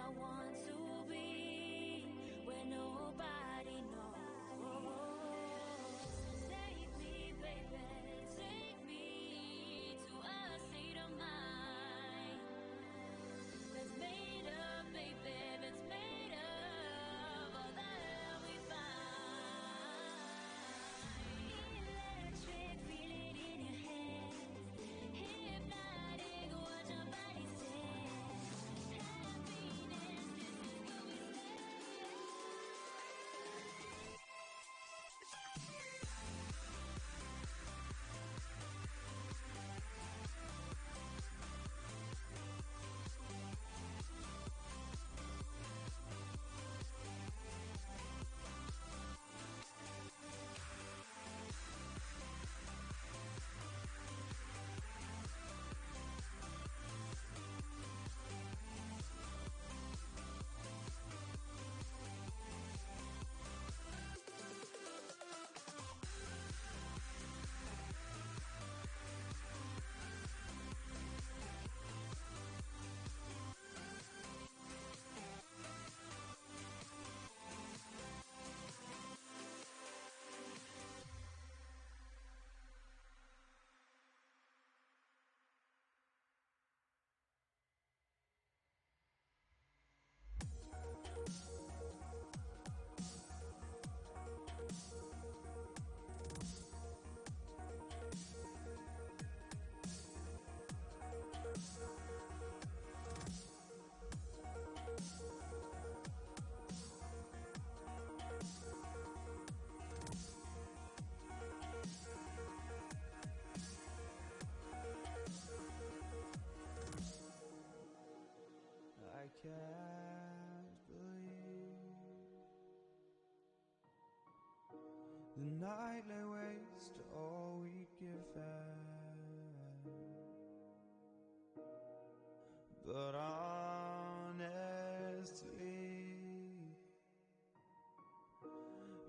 I want to be, where nobody knows. Take me, baby, take me to a state of mind that's made up, baby, that's made of all the love we find. Electric, feel it in your hands. Hypnotic, what your body says. Happiness, this is what we I can't believe the night lay waste to all we'd given. But honestly,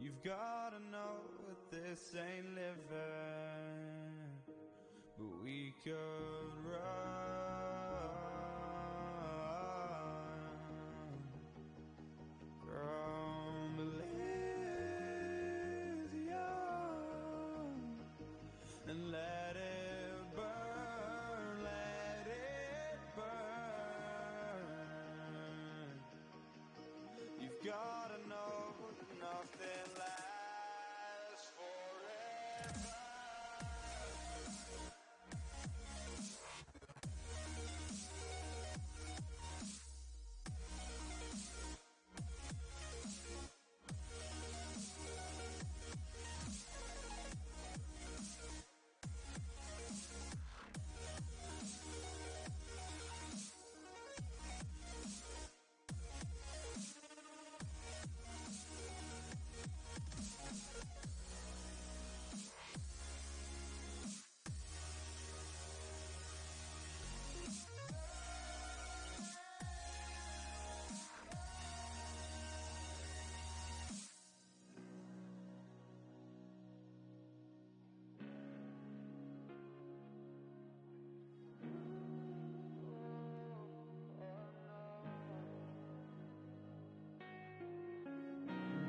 you've gotta know that this ain't living. But we could run from Elysium and let it burn, let it burn. You've gotta know that nothing lasts forever.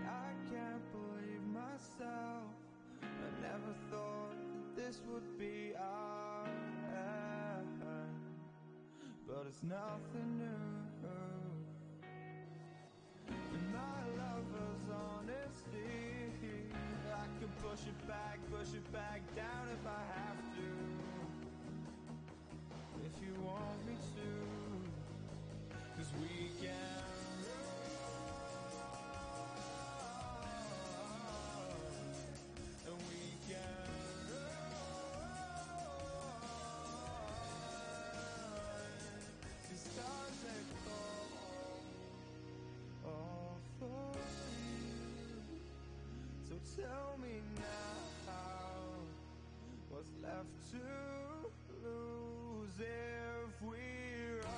I can't believe myself. I never thought that this would be our end, but it's nothing new. And my lover's honesty, I can push it back down if I have to. If you want me to, 'cause we can and we can run. These stars they fall all for you. So tell me now, what's left to lose if we run?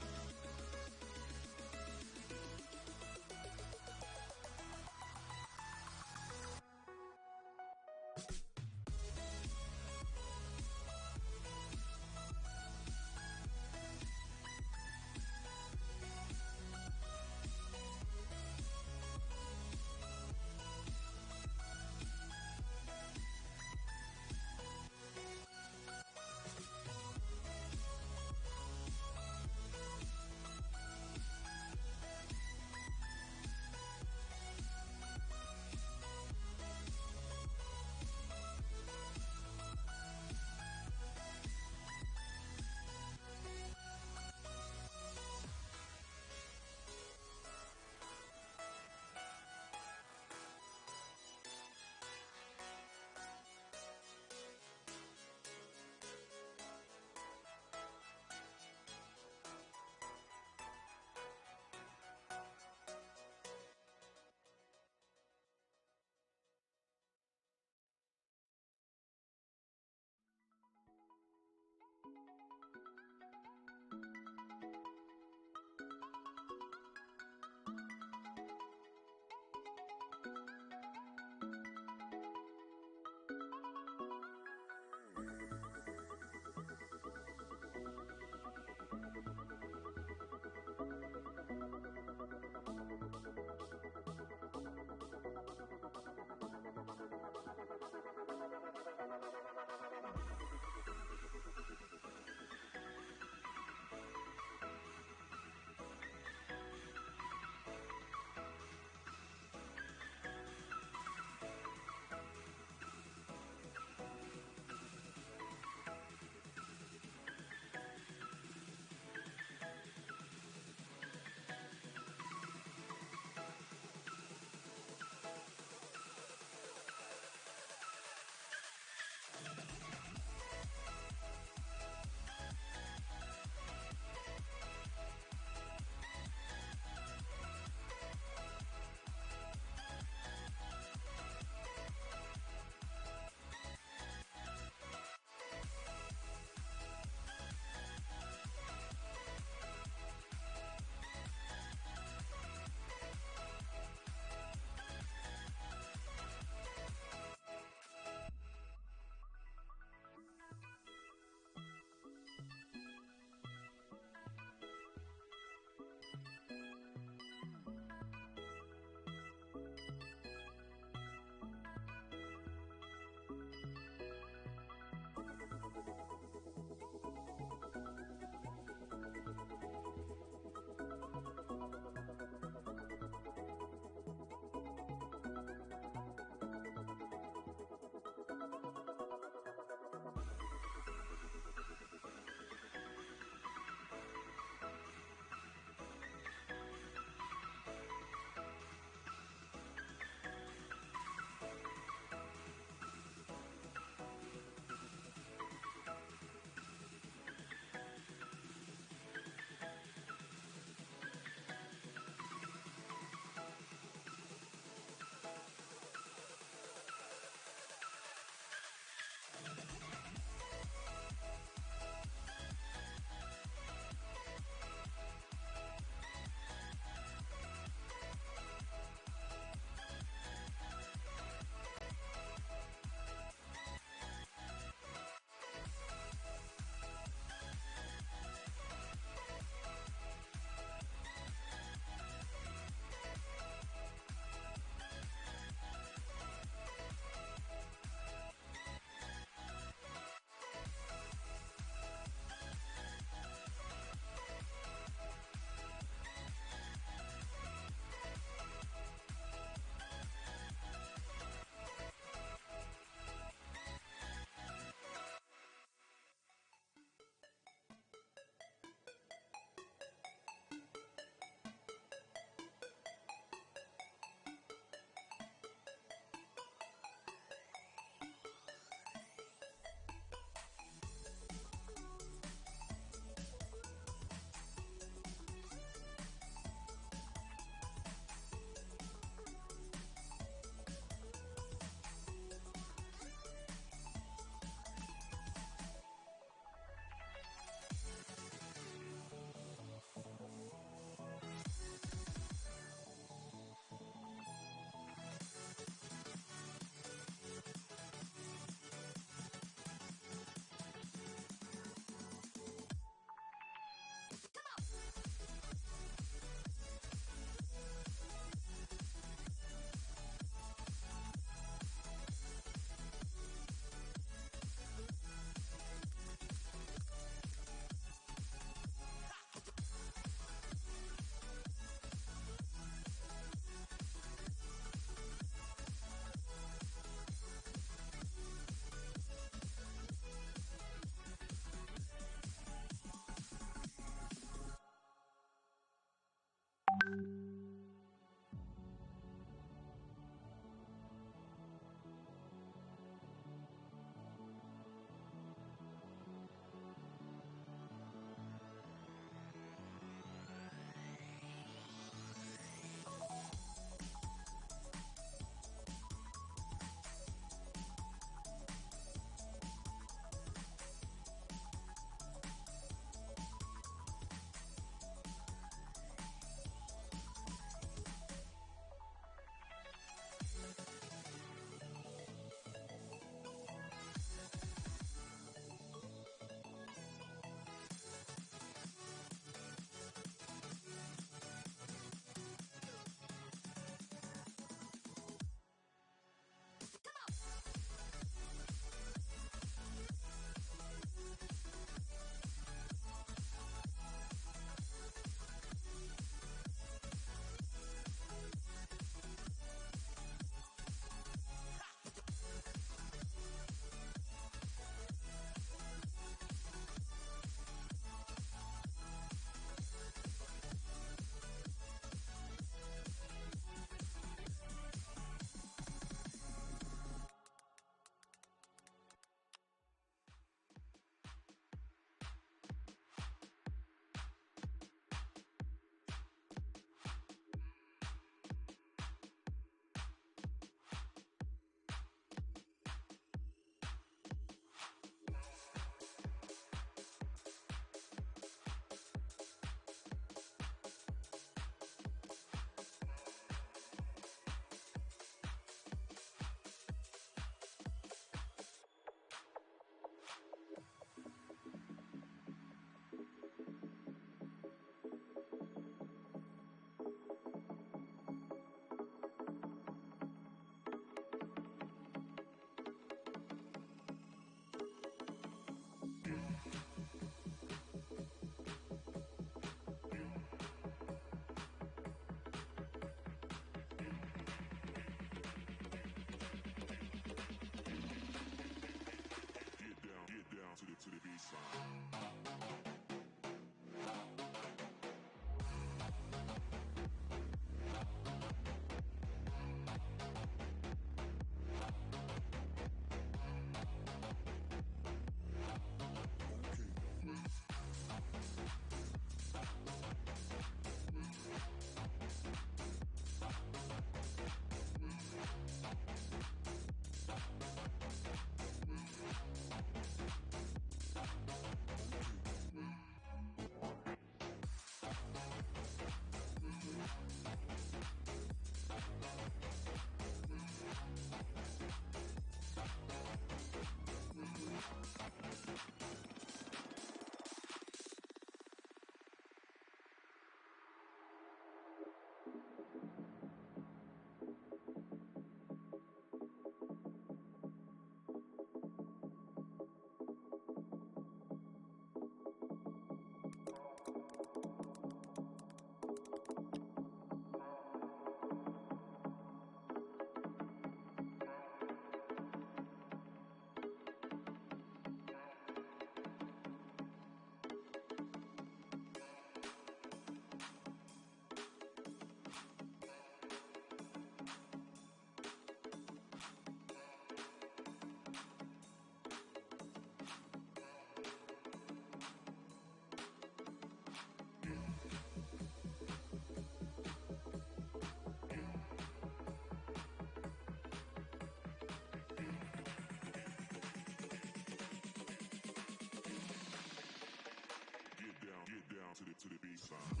to the B-side.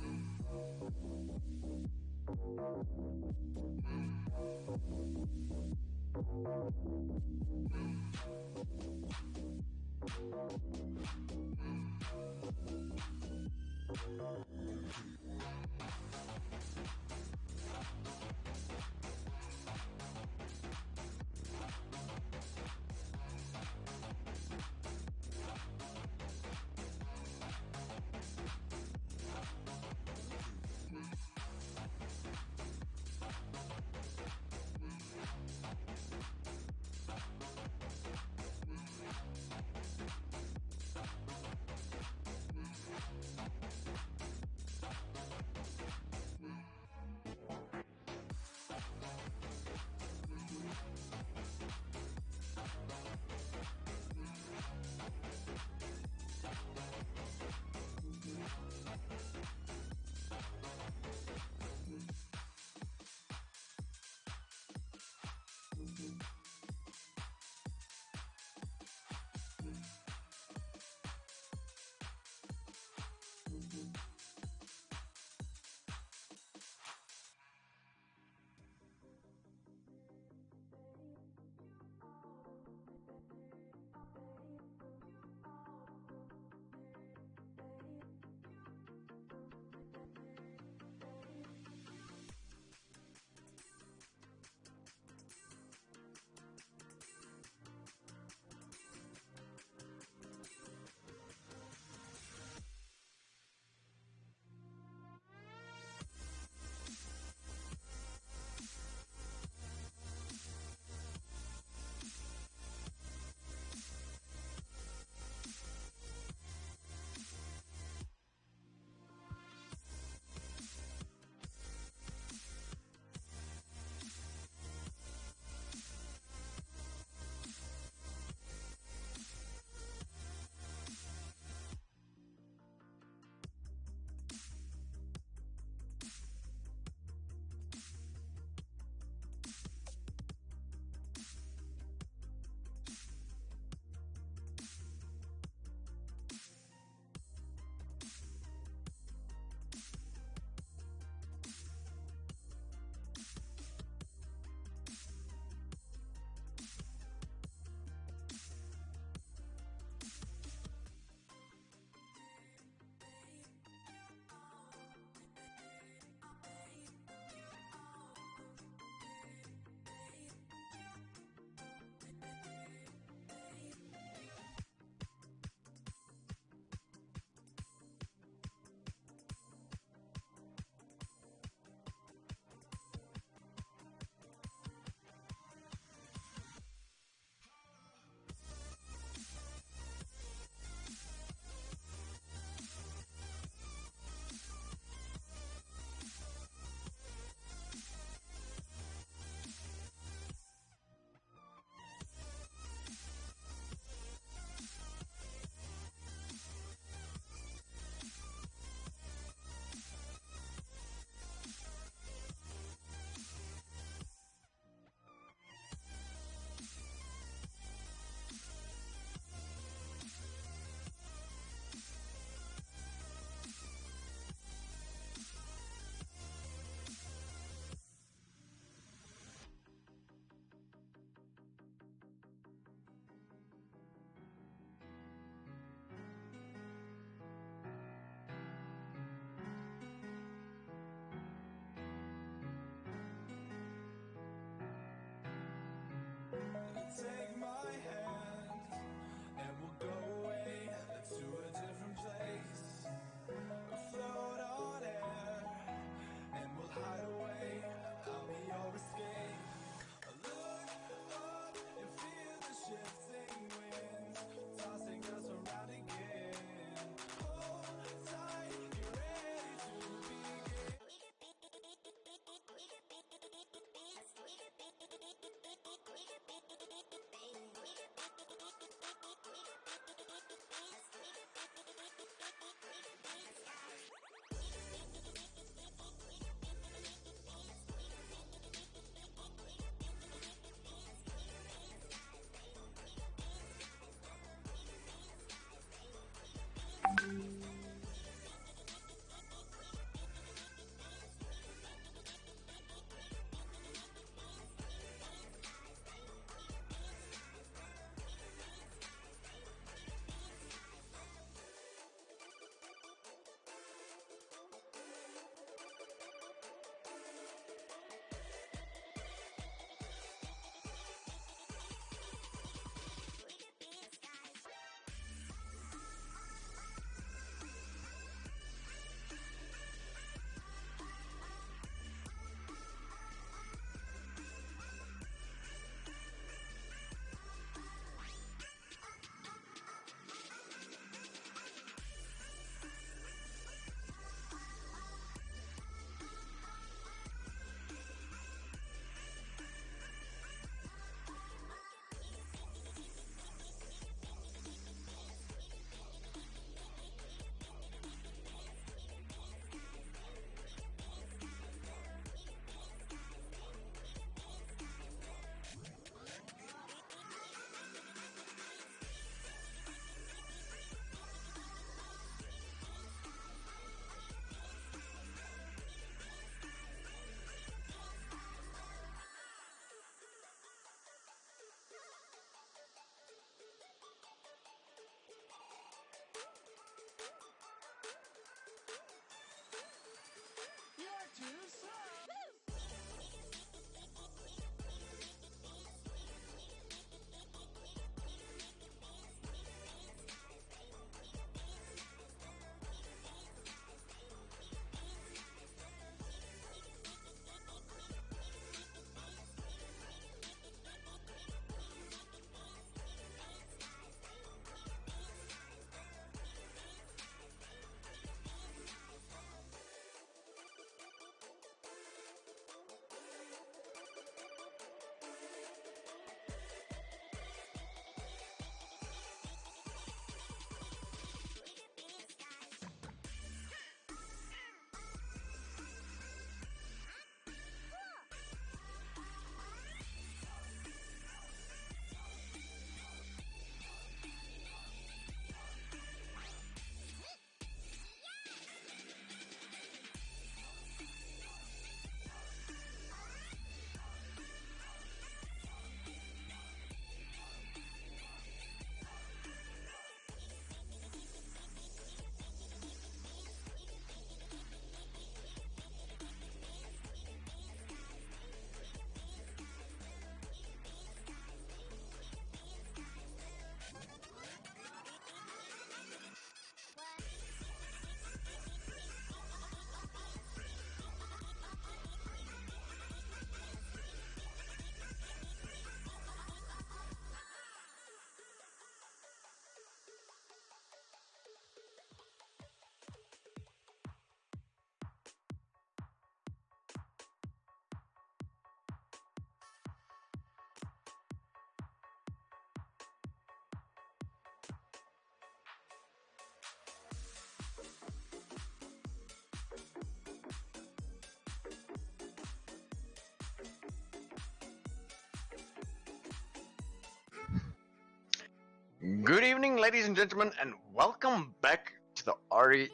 Good evening, ladies and gentlemen, and welcome back to the RE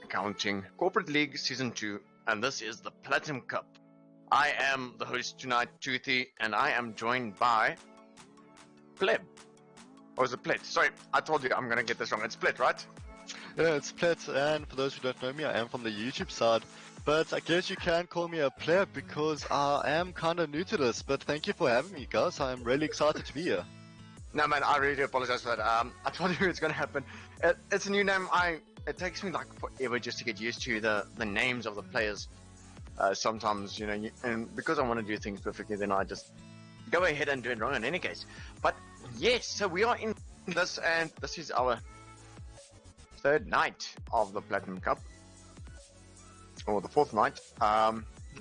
Accounting Corporate League Season 2, and this is the Platinum Cup. I am the host tonight, Toothy, and I am joined by Pleb. Or is it Plet? Sorry, I told you I'm going to get this wrong. It's Plet, right? Yeah, it's Plet, and for those who don't know me, I am from the YouTube side. But I guess you can call me a pleb because I am kind of new to this. But thank you for having me, guys. I'm really excited to be here. No, man, I really do apologize for that. I told you it's going to happen. It's a new name. It takes me like forever just to get used to the names of the players. Sometimes, and because I want to do things perfectly, then I just go ahead and do it wrong in any case. But yes, so we are in this, and this is our third night of the Platinum Cup. Or the fourth night.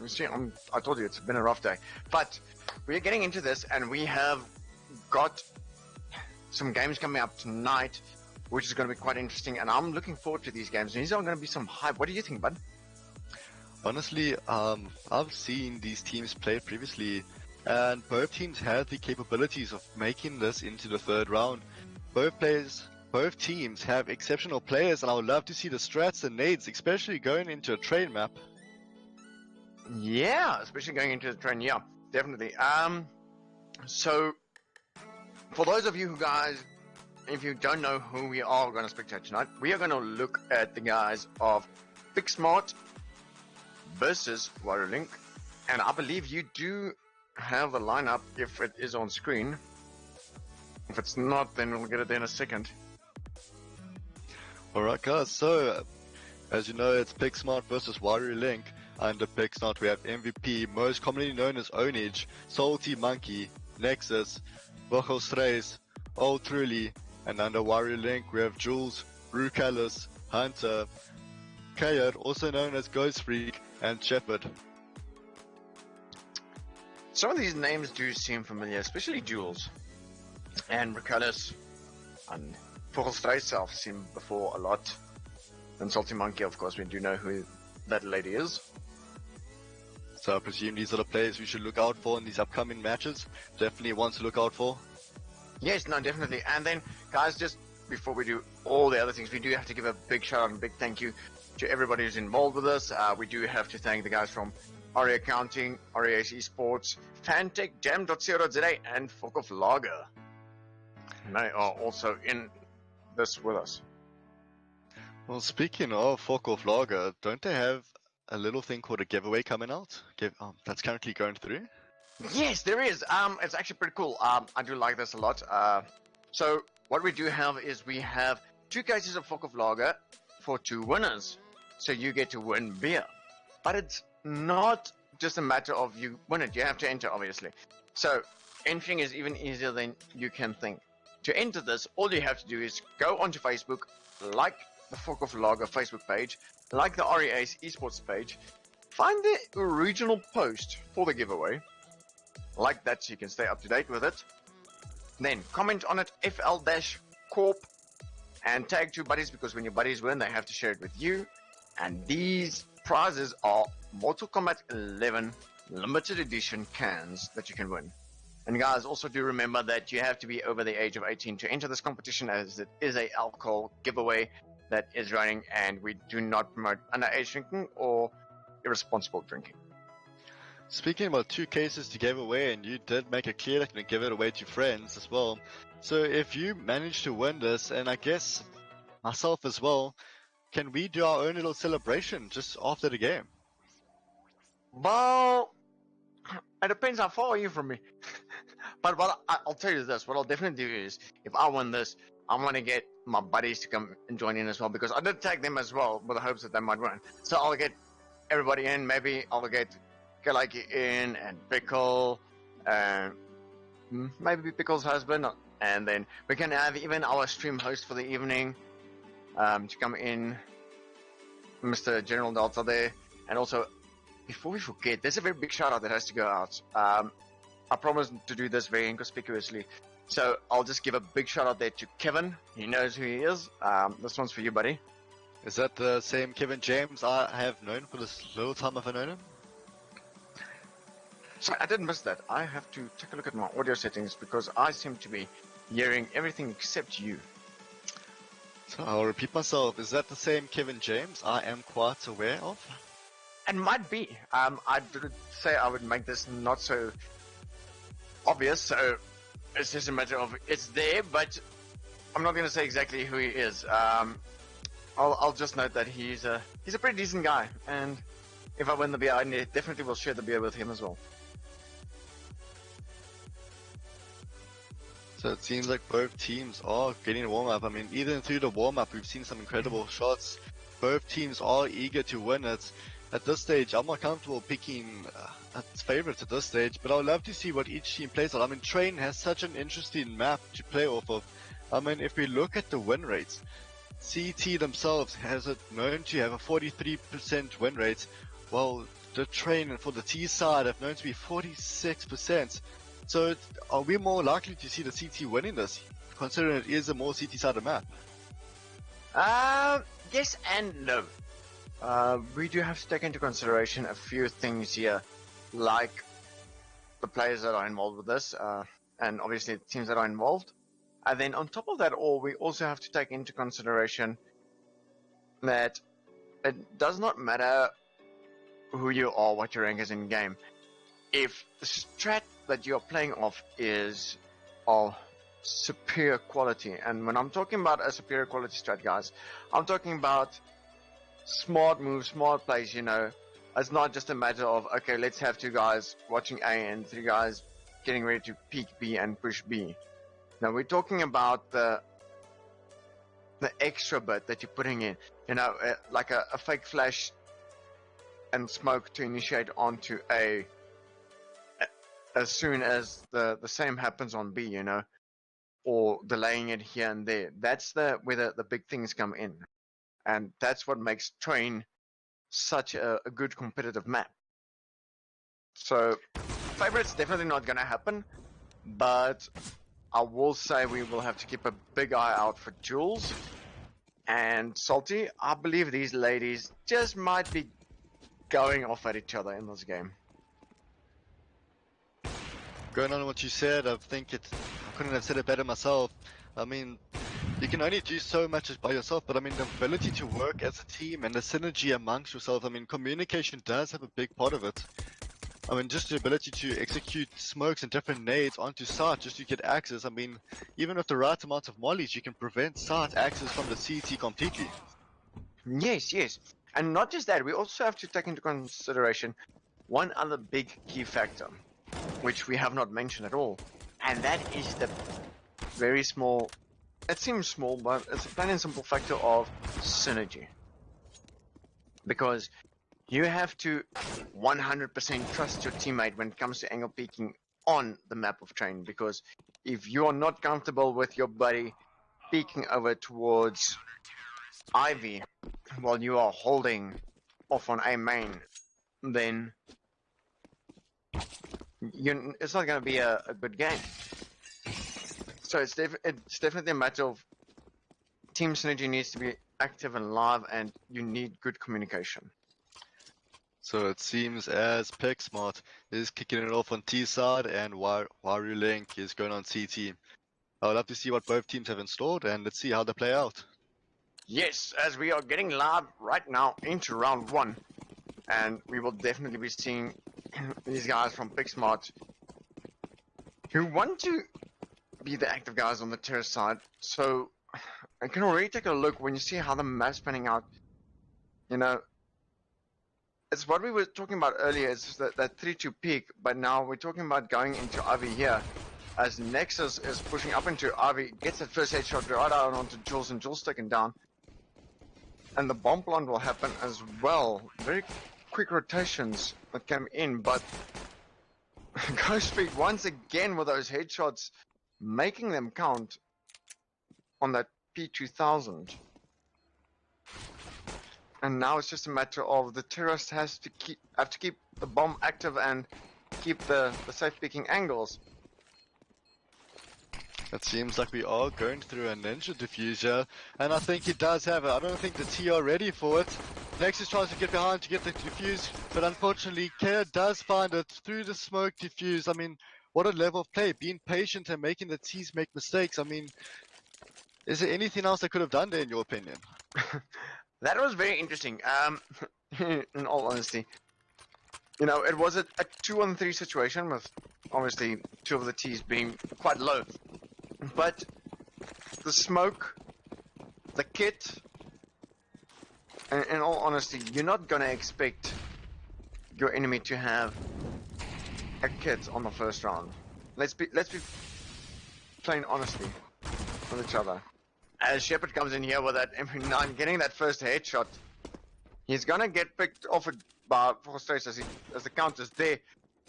You see, I told you it's been a rough day. But we're getting into this, and we have got some games coming up tonight, which is going to be quite interesting, and I'm looking forward to these games. These are going to be some hype. What do you think, bud? Honestly, I've seen these teams play previously, and both teams have the capabilities of making this into the third round. Both teams have exceptional players, and I would love to see the strats and nades, especially going into a train map. Yeah, especially going into the train. Yeah, definitely. So for those of you guys, if you don't know who we are going to spectate tonight, we are going to look at the guys of Picksmart versus WiruLink, and I believe you do have the lineup if it is on screen. If it's not, then we'll get it there in a second. Alright guys, so as you know, it's Picksmart versus WiruLink. Under Picksmart we have MVP, most commonly known as Onage, Salty Monkey, Nexus, B03, Old Truly, and under WiruLink we have Jules, Rucalis, Hunter, Kayad, also known as Ghost Freak, and Shepherd. Some of these names do seem familiar, especially Jules and Rucalis and Vogelstrijd I've seen before a lot. And Salty Monkey, of course, we do know who that lady is. So I presume these are the players we should look out for in these upcoming matches. Definitely ones to look out for. Yes, no, definitely. And then, guys, just before we do all the other things, we do have to give a big shout out and big thank you to everybody who's involved with us. We do have to thank the guys from RE Accounting, ACCE Sports, Fantech, Jam.co.za, and Fokov Lager. They are also in this with us. Well, speaking of Fokov Lager, don't they have a little thing called a giveaway coming out? That's currently going through? Yes, there is. It's actually pretty cool. I do like this a lot. So what we do have is we have 2 cases of Fokov Lager for 2 winners. So you get to win beer. But it's not just a matter of you win it. You have to enter, obviously. So entering is even easier than you can think. To enter this, all you have to do is go onto Facebook, like the Fokov Lager Facebook page, like the REA's esports page, find the original post for the giveaway, like that so you can stay up to date with it, then comment on it FL-Corp and tag 2 buddies, because when your buddies win they have to share it with you. And these prizes are Mortal Kombat 11 limited edition cans that you can win. And guys, also do remember that you have to be over the age of 18 to enter this competition, as it is a alcohol giveaway that is running, and we do not promote underage drinking or irresponsible drinking. Speaking about 2 cases to give away, and you did make it clear that you can give it away to friends as well. So if you manage to win this, and I guess myself as well, can we do our own little celebration just after the game? Well, it depends how far are you from me. But I'll tell you this, what I'll definitely do is, if I win this, I want to get my buddies to come and join in as well, because I did tag them as well with the hopes that they might win. So I'll get everybody in. Maybe I'll get Galaki in, and Pickle, maybe Pickle's husband, and then we can have even our stream host for the evening to come in, Mr. General Delta there. And also, before we forget, there's a very big shout out that has to go out. I promised to do this very inconspicuously, so I'll just give a big shout out there to Kevin. He knows who he is. This one's for you, buddy. Is that the same Kevin James I have known for this little time I've known him? Sorry, I did miss that. I have to take a look at my audio settings, because I seem to be hearing everything except you. So I'll repeat myself. Is that the same Kevin James I am quite aware of? And might be. I did say I would make this not so obvious, so it's just a matter of it's there, but I'm not going to say exactly who he is. I'll just note that he's a pretty decent guy, and if I win the beer, I definitely will share the beer with him as well. So it seems like both teams are getting a warm-up. I mean, even through the warm-up, we've seen some incredible shots. Both teams are eager to win it. At this stage, I'm not comfortable picking favorites at this stage, but I would love to see what each team plays on. I mean, Train has such an interesting map to play off of. I mean, if we look at the win rates, CT themselves has it known to have a 43% win rate, while the Train for the T side have known to be 46%. So are we more likely to see the CT winning this, considering it is a more CT-sided map? Yes and no. We do have to take into consideration a few things here, like the players that are involved with this, and obviously the teams that are involved. And then on top of that all, we also have to take into consideration that it does not matter who you are, what your rank is in game. If the strat that you're playing off is of superior quality, and when I'm talking about a superior quality strat, guys, I'm talking about smart moves, smart plays, you know. It's not just a matter of, okay, let's have 2 guys watching A and 3 guys getting ready to peek B and push B. Now we're talking about the extra bit that you're putting in, you know, like a fake flash and smoke to initiate onto A as soon as the same happens on B, you know, or delaying it here and there. That's where the big things come in. And that's what makes Train such a good competitive map. So, favorite's definitely not going to happen, but I will say we will have to keep a big eye out for Jules and Salty. I believe these ladies just might be going off at each other in this game. Going on what you said, I couldn't have said it better myself. I mean, you can only do so much by yourself, but I mean, the ability to work as a team and the synergy amongst yourself, I mean, communication does have a big part of it. I mean, just the ability to execute smokes and different nades onto site just to get access. I mean, even with the right amount of mollies, you can prevent site access from the CT completely. Yes, yes. And not just that, we also have to take into consideration one other big key factor, which we have not mentioned at all, and that is the very small, it seems small, but it's a plain and simple factor of synergy. Because you have to 100% trust your teammate when it comes to angle peeking on the map of Train, because if you are not comfortable with your buddy peeking over towards Ivy while you are holding off on A main, then it's not going to be a good game. So it's definitely a matter of team synergy needs to be active and live, and you need good communication. So it seems as Picksmart is kicking it off on T side and WiruLink is going on CT. I would love to see what both teams have installed, and let's see how they play out. Yes, as we are getting live right now into round 1, and we will definitely be seeing these guys from Picksmart who want to be the active guys on the terrace side. So I can already take a look when you see how the map's panning out. You know, it's what we were talking about earlier, it's that 3-2 peak, but now we're talking about going into Ivy here, as Nexus is pushing up into Ivy, gets that first headshot right out onto Jules, and Jules taken down. And the bomb plant will happen as well. Very quick rotations that came in, but Ghost Street once again with those headshots, making them count on that P2000. And now it's just a matter of the terrorist have to keep the bomb active and keep the safe picking angles. It seems like we are going through a ninja diffuser, and I think he does have it. I don't think the T are ready for it. Nexus tries to get behind to get the diffuse, but unfortunately, Kea does find it through the smoke diffuse. I mean, what a level of play, being patient and making the T's make mistakes. I mean, is there anything else they could have done there, in your opinion? That was very interesting. In all honesty, you know, it was a 2-on-3 situation with obviously two of the T's being quite low, but the smoke, the kit, and in all honesty, you're not gonna expect your enemy to have a kit on the first round. Let's be plain honestly with each other. As Shepard comes in here with that MP9, getting that first headshot, he's gonna get picked off by Forstrace as the counter's there.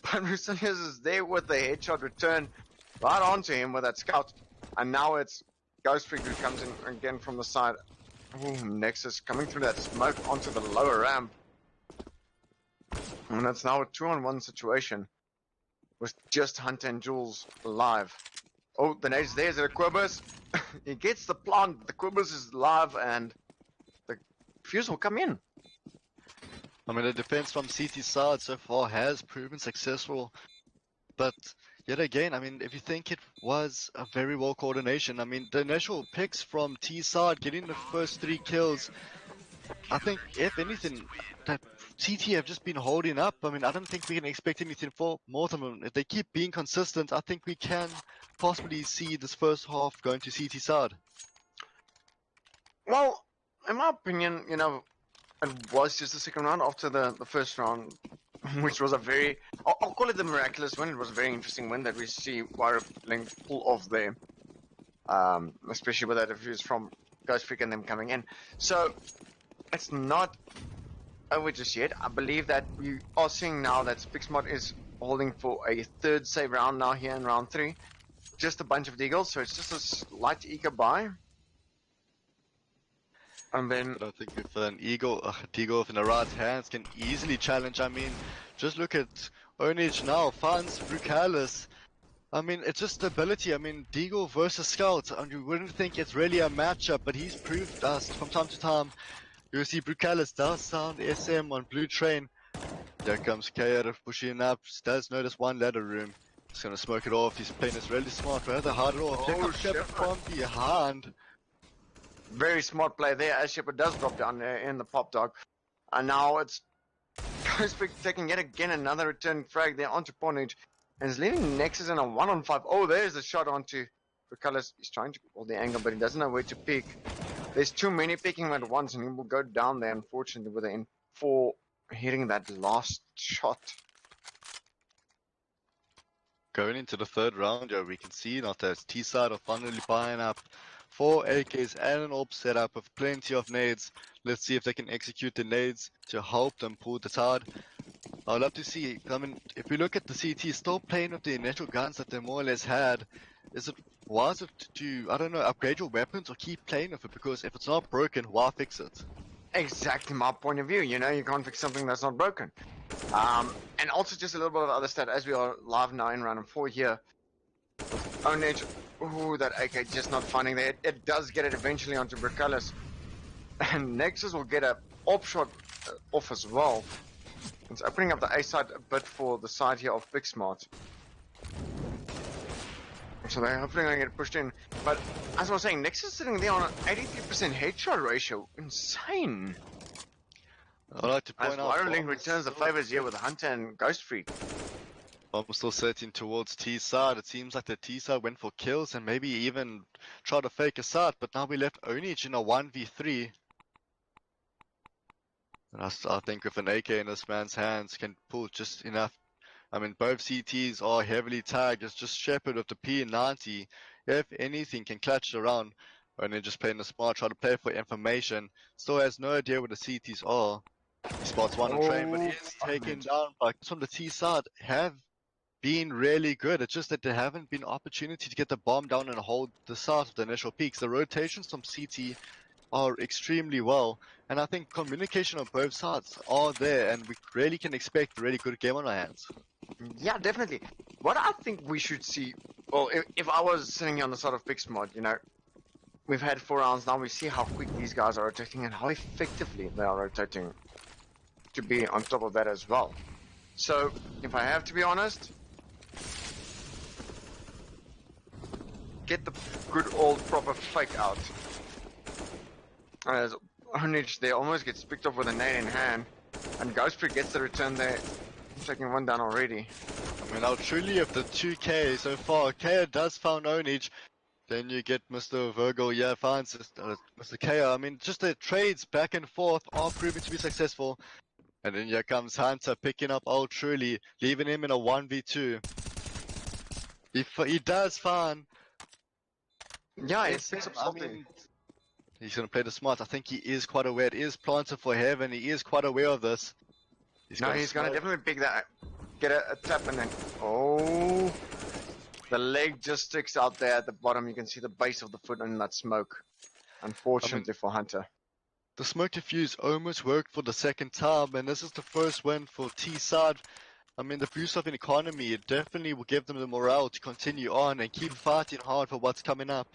But Rusilius is there with the headshot return right onto him with that scout. And now it's Ghost Freak who comes in again from the side. Ooh, Nexus coming through that smoke onto the lower ramp. And it's now a 2-on-1 situation with just Hunter and Jules alive. Oh, the nade's there. Is it a Quibus? He gets the plant. The Quibus is live and the fuse will come in. I mean, the defense from CT side so far has proven successful, but yet again, I mean, if you think it was a very well coordination, I mean, the initial picks from T side getting the first 3 kills, I think if anything, that CT have just been holding up. I mean, I don't think we can expect anything more from them. If they keep being consistent, I think we can possibly see this first half going to CT side. Well, in my opinion, you know, it was just the second round after the first round, which was a very, I'll call it the miraculous win. It was a very interesting win that we see WiruLink pull off there, especially with that reviews from Ghost Freak and them coming in. So it's not over just yet. I believe that we are seeing now that Picksmart is holding for a third save round now here in round 3. Just a bunch of deagles, so it's just a slight eco buy. And then I don't think if an Deagle in the right hands can easily challenge. I mean, just look at Onage now, Fans, Brucalis. I mean, it's just stability. I mean, Deagle versus Scout, and you wouldn't think it's really a matchup, but he's proved us from time to time. You see Brucalis does sound SM on Blue Train. There comes Kayer pushing up, does notice one ladder room. He's gonna smoke it off. He's playing this really smart, rather hard it off. Here comes Shepard from behind. very smart play there as Shepard does drop down there in the pop dog. And now it's Ghost Freak taking yet again another return frag there onto Ponage. And is leaving Nexus in a 1-on-5. Oh, there's a shot onto Brucalis. He's trying to hold the angle, but he doesn't know where to pick. There's too many picking at once, and he will go down there, unfortunately, with an N4 hitting that last shot. Going into the third round, we can see now that T-side are finally buying up 4 AKs and an AWP setup with plenty of nades. Let's see if they can execute the nades to help them pull the tide. I'd love to see, I mean, if we look at the CT, still playing with the initial guns that they more or less had, is it wise to, I don't know, upgrade your weapons or keep playing with it? Because if it's not broken, why fix it? Exactly my point of view. You know, you can't fix something that's not broken. And also just a little bit of other stat as we are live now in round 4 here. Onage, ooh, that AK just not finding there. It does get it eventually onto Brucalis. And Nexus will get a op shot off as well. It's opening up the A side a bit for the side here of Picksmart. So they're hopefully going to get pushed in. But as I was saying, Nexus is sitting there on an 83% headshot ratio. Insane. I'd like to As point out, WiruLink returns the favors here with Hunter and Ghost Freak. I'm still setting towards T side. It seems like the T side went for kills and maybe even tried to fake us out, but now we left Onage in a 1v3. And I think with an AK in this man's hands can pull just enough. I mean, both CTs are heavily tagged. It's just Shepard with the P90. If anything, can clutch around. Only just playing the smart, try to play for information. Still has no idea where the CTs are. He spots one on train, but is taken down by from the T side. Have been really good. It's just that there haven't been opportunity to get the bomb down and hold the start of the initial peaks. The rotations from CT are extremely well, and I think communication on both sides are there, and we really can expect a really good game on our hands. Yeah, definitely. What I think we should see, well, if I was sitting here on the side of Picksmart, you know, we've had 4 rounds now, we see how quick these guys are rotating and how effectively they are rotating to be on top of that as well. So, if I have to be honest, get the good old proper fake out. As Onage there almost gets picked off with a nade in hand, and Ghostfree gets the return there, taking one down already. I mean, now truly of the 2K so far, KO does found Onage. Then you get Mr. Virgil, yeah, finds Mr. KO. I mean, just the trades back and forth are proving to be successful. And then here comes Hunter picking up Old Truly, leaving him in a 1v2. He does find. Yeah, he picks up Salty. He's going to play the smart. I think he is quite aware. It is planted for heaven. He is quite aware of this. He's going to definitely pick that, get a tap, and then, oh, the leg just sticks out there at the bottom. You can see the base of the foot in that smoke, unfortunately for Hunter. The smoke diffuse almost worked for the second time, and this is the first win for T-Side. I mean, the boost of an economy, it definitely will give them the morale to continue on and keep fighting hard for what's coming up.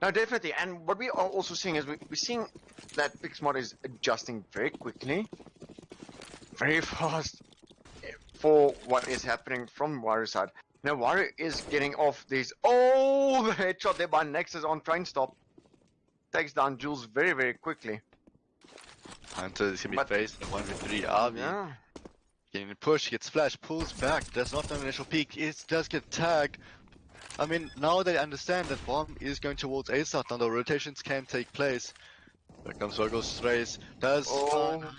No, definitely. And what we are also seeing is we're seeing that Picksmart is adjusting very quickly, very fast for what is happening from Wiru's side. Now, Wiru is getting off these. Oh, the headshot there by Nexus on train stop. Takes down Jules very, very quickly. Hunter is going to be facing a 1v3 RV. Yeah. Getting a push, gets flashed, pulls back, does not know initial peak, it does get tagged. I mean, now they understand that bomb is going towards ACCE, now the rotations can take place. There comes Virgo's race, does find Hunter.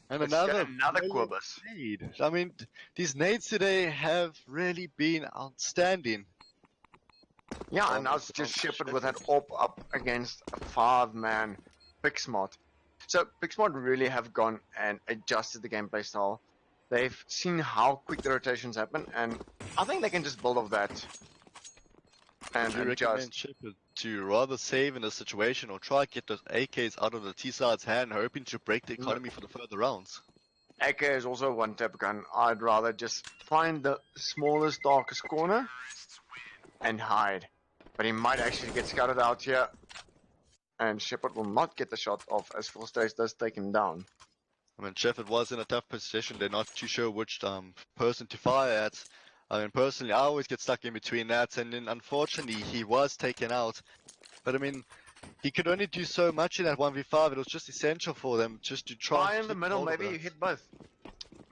And another Quibus. nade. I mean, these nades today have really been outstanding. Yeah, and now it's just Shepard with that AWP up against a 5-man Picksmart. So Picksmart really have gone and adjusted the gameplay style. They've seen how quick the rotations happen, and I think they can just build off that. And Do you recommend Shepard to rather save in a situation or try to get those AKs out of the T-Side's hand, hoping to break the economy for the further rounds? AK is also a one-tap gun. I'd rather just find the smallest, darkest corner and hide. But he might actually get scouted out here, and Shepard will not get the shot off as Full Stage does take him down. I mean, Shepard was in a tough position. They're not too sure which person to fire at. I mean, personally, I always get stuck in between that, and then unfortunately, he was taken out. But I mean, he could only do so much in that 1v5. It was just essential for them just to try in the middle, maybe you hit both.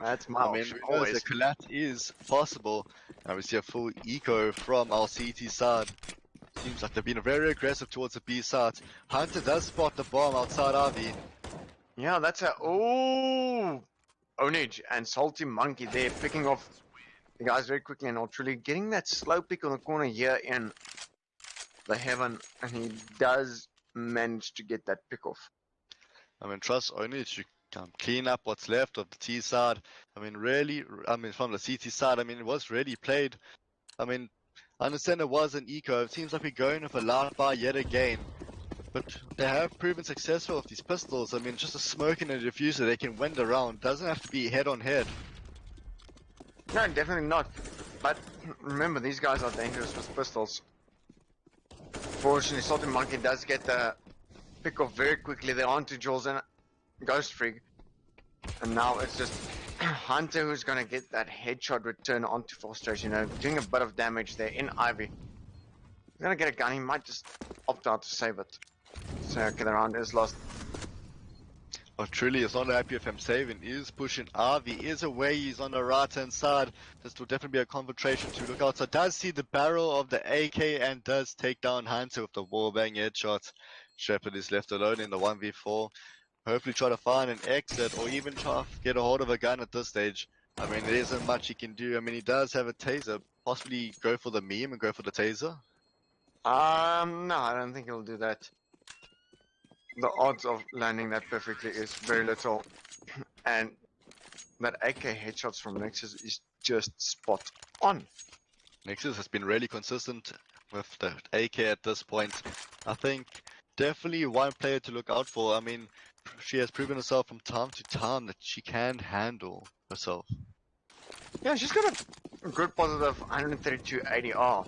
That's my option. Always. The collat is possible. Now we see a full eco from our CT side. Seems like they've been very aggressive towards the B side. Hunter does spot the bomb outside RV. Yeah, that's a Onage and Salty Monkey there picking off the guys very quickly, and truly getting that slow pick on the corner here in the heaven, and he does manage to get that pick off. I mean, trust Onage to clean up what's left of the T side. I mean, really, from the CT side, I mean, it was really played. I mean, I understand it was an eco. It seems like we're going with a loud bar yet again. But they have proven successful with these pistols. I mean, just a smoke and a diffuser, they can win the round. Doesn't have to be head on head. No, definitely not. But remember, these guys are dangerous with pistols. Fortunately, Salty Monkey does get the pick off very quickly. They're on to Jules and Ghostfree. And now it's just Hunter who's going to get that headshot return onto Full Stage, doing a bit of damage there in Ivy. He's going to get a gun. He might just opt out to save it. So, okay, the round is lost. Oh, truly, it's not happy with him saving. He is pushing RV. He is away. He's on the right hand side. This will definitely be a concentration to look out. So does see the barrel of the AK and does take down Hunter with the wallbang headshot. Shepard is left alone in the 1v4. Hopefully try to find an exit or even try to get a hold of a gun at this stage. I mean, there isn't much he can do. I mean, he does have a taser. Possibly go for the meme and go for the taser? No, I don't think he'll do that. The odds of landing that perfectly is very little. And that AK headshots from Nexus is just spot on. Nexus has been really consistent with the AK at this point. I think definitely one player to look out for. I mean, she has proven herself from time to time that she can handle herself. Yeah, she's got a good positive 132 ADR,